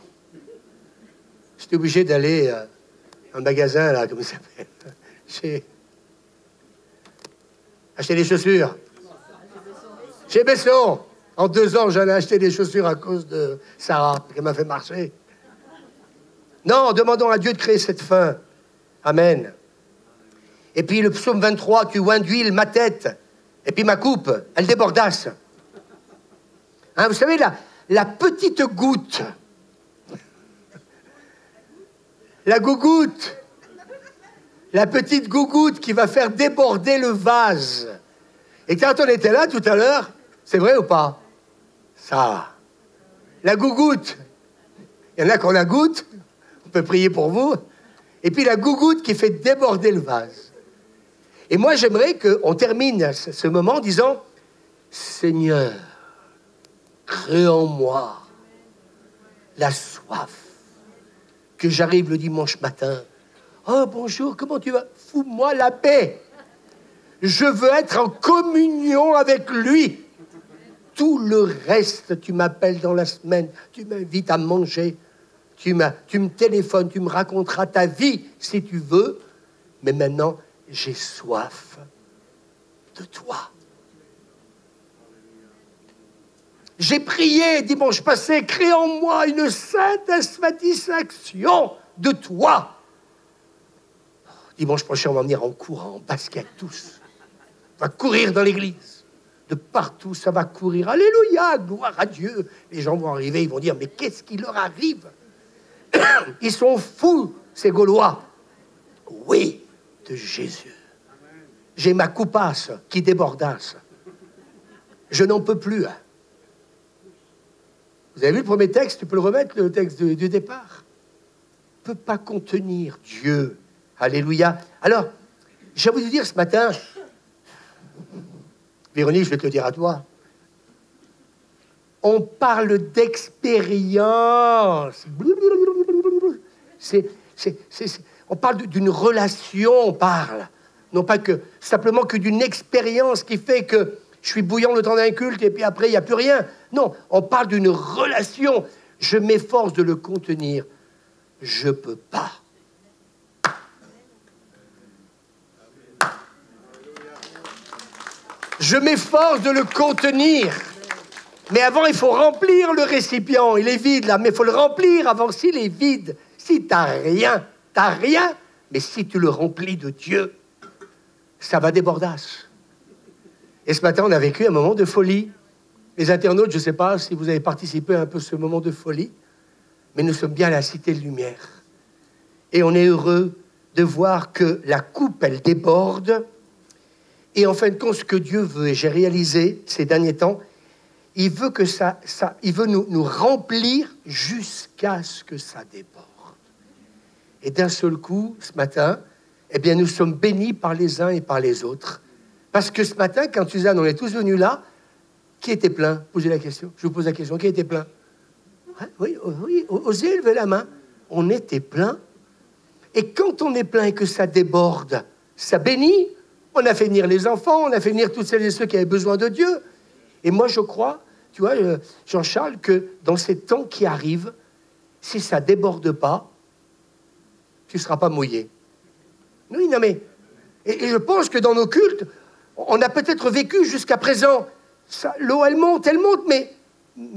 J'étais obligé d'aller à un magasin, là, comment ça s'appelle? J'ai acheté des chaussures. Chez Besson. En 2 ans, j'en ai acheté des chaussures à cause de Sarah, qui m'a fait marcher. Non, demandons à Dieu de créer cette faim. Amen. Et puis le psaume 23, tu oins d'huile ma tête, et puis ma coupe, elle débordasse. Hein, vous savez, la petite goutte, la gougoute, la petite gougoute qui va faire déborder le vase. Et quand on était là tout à l'heure, c'est vrai ou pas? Ça, la gougoute, il y en a qu'on la goutte, on peut prier pour vous, et puis la gougoute qui fait déborder le vase. Et moi, j'aimerais qu'on termine ce moment en disant, Seigneur, crée en moi la soif, que j'arrive le dimanche matin. Oh, bonjour, comment tu vas? Fous-moi la paix. Je veux être en communion avec lui. Tout le reste, tu m'appelles dans la semaine, tu m'invites à manger, tu me téléphones, tu me raconteras ta vie si tu veux. Mais maintenant, j'ai soif de toi. J'ai prié dimanche passé, crée en moi une sainte satisfaction de toi. Dimanche prochain, on va venir en courant, en basket tous. On va courir dans l'église. De partout, ça va courir. Alléluia, gloire à Dieu. Les gens vont arriver, ils vont dire, mais qu'est-ce qui leur arrive? Ils sont fous, ces Gaulois. Oui, de Jésus. J'ai ma coupasse qui débordasse. Je n'en peux plus. Vous avez vu le premier texte? Tu peux le remettre, le texte du départ. Ne peut pas contenir Dieu. Alléluia. Alors, j'ai envie de vous dire ce matin, Véronique, je vais te le dire à toi. On parle d'expérience. On parle d'une relation, on parle. Non pas que, simplement que d'une expérience qui fait que je suis bouillant le temps d'un culte et puis après, il n'y a plus rien. Non, on parle d'une relation. Je m'efforce de le contenir. Je ne peux pas. Je m'efforce de le contenir. Mais avant, il faut remplir le récipient. Il est vide, là, mais il faut le remplir avant s'il est vide. Si tu n'as rien, tu n'as rien. Mais si tu le remplis de Dieu, ça va débordasse. Et ce matin, on a vécu un moment de folie. Les internautes, je ne sais pas si vous avez participé à un peu ce moment de folie, mais nous sommes bien à la Cité de Lumière. Et on est heureux de voir que la coupe, elle déborde. Et en fin de compte, ce que Dieu veut, et j'ai réalisé ces derniers temps, il veut que il veut nous remplir jusqu'à ce que ça déborde. Et d'un seul coup, ce matin, eh bien, nous sommes bénis par les uns et par les autres. Parce que ce matin, quand Suzanne, on est tous venus là, qui était plein? Posez la question. Je vous pose la question. Qui était plein? Oui, osez lever la main. On était plein. Et quand on est plein et que ça déborde, ça bénit. On a fait venir les enfants, on a fait venir toutes celles et ceux qui avaient besoin de Dieu. Et moi, je crois, tu vois, Jean-Charles, que dans ces temps qui arrivent, si ça déborde pas, tu ne seras pas mouillé. Oui, non mais... Et je pense que dans nos cultes, on a peut-être vécu jusqu'à présent, l'eau, elle monte, mais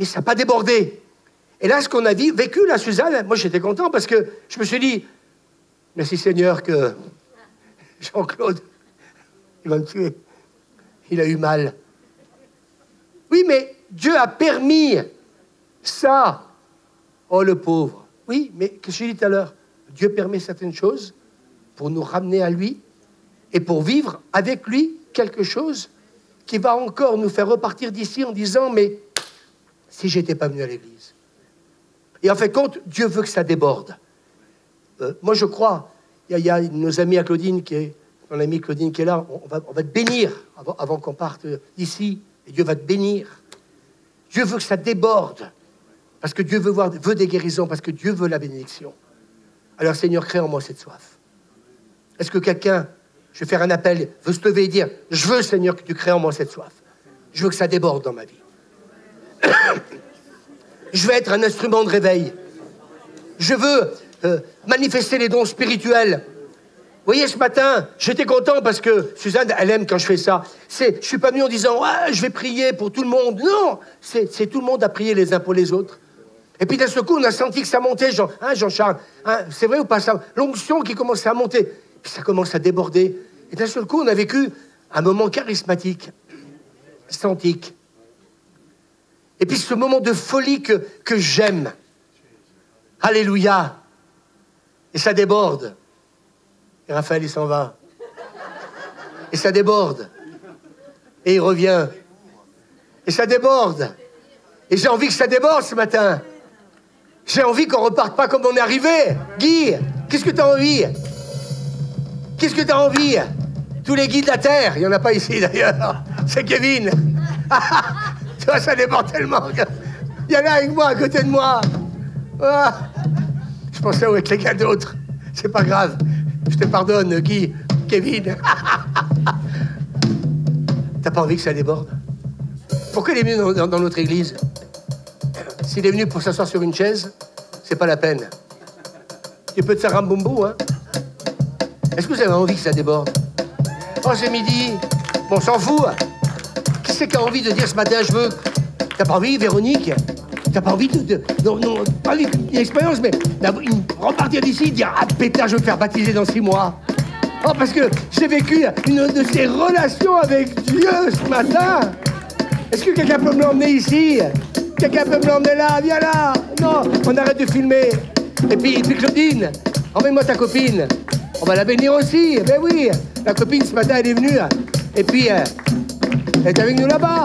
ça n'a pas débordé. Et là, ce qu'on a vécu, là, Suzanne, moi, j'étais content parce que je me suis dit, merci Seigneur que Jean-Claude, il va me tuer. Il a eu mal. Oui, mais Dieu a permis ça. Oh, le pauvre. Oui, mais qu'est-ce que j'ai dit tout à l'heure? Dieu permet certaines choses pour nous ramener à lui et pour vivre avec lui quelque chose qui va encore nous faire repartir d'ici en disant, mais si j'étais pas venu à l'église. Et en fait, compte, Dieu veut que ça déborde. Moi, je crois, il y a nos amis à Claudine qui est, mon amie Claudine qui est là, on va te bénir avant qu'on parte d'ici. Et Dieu va te bénir. Dieu veut que ça déborde. Parce que Dieu veut des guérisons, parce que Dieu veut la bénédiction. Alors, Seigneur, crée en moi cette soif. Est-ce que quelqu'un, je vais faire un appel, veut se lever et dire, je veux, Seigneur, que tu crées en moi cette soif. Je veux que ça déborde dans ma vie. Je veux être un instrument de réveil. Je veux manifester les dons spirituels. Vous voyez, ce matin, j'étais content parce que Suzanne, elle aime quand je fais ça. Je ne suis pas venu en disant, ouais, je vais prier pour tout le monde. Non, c'est tout le monde à prier les uns pour les autres. Et puis d'un seul coup, on a senti que ça montait, Jean-Charles. C'est vrai ou pas ça? L'onction qui commençait à monter. Puis ça commence à déborder. Et d'un seul coup, on a vécu un moment charismatique, santique. Et puis ce moment de folie que j'aime. Alléluia. Et ça déborde. Et Raphaël, il s'en va. Et ça déborde. Et il revient. Et ça déborde. Et j'ai envie que ça déborde ce matin. J'ai envie qu'on reparte pas comme on est arrivé. Guy, qu'est-ce que tu as envie? Qu'est-ce que tu as envie? Tous les Guys de la Terre, il n'y en a pas ici d'ailleurs. C'est Kevin. Tu vois, ça déborde tellement. Il y en a avec moi, à côté de moi. Ah. Je pensais avec les gars d'autres. C'est pas grave. Je te pardonne, Guy, Kevin. T'as pas envie que ça déborde? Pourquoi il est venu dans notre église? S'il est venu pour s'asseoir sur une chaise, c'est pas la peine. Tu peux te faire un boumbo, hein? Est-ce que vous avez envie que ça déborde? Oh, c'est midi. Bon, on s'en fout. Qui c'est qui a envie de dire ce matin, je veux... T'as pas envie, Véronique? T'as pas envie non, pas une expérience, mais repartir d'ici et dire, ah, pétard, je veux me faire baptiser dans 6 mois. Oh, parce que j'ai vécu une de ces relations avec Dieu ce matin. Est-ce que quelqu'un peut me l'emmener ici? Quelqu'un peut me l'emmener là? Viens là. Non, on arrête de filmer. Et puis Claudine, emmène-moi ta copine. On va la bénir aussi. Ben oui, la copine ce matin, elle est venue. Et puis, elle est avec nous là-bas.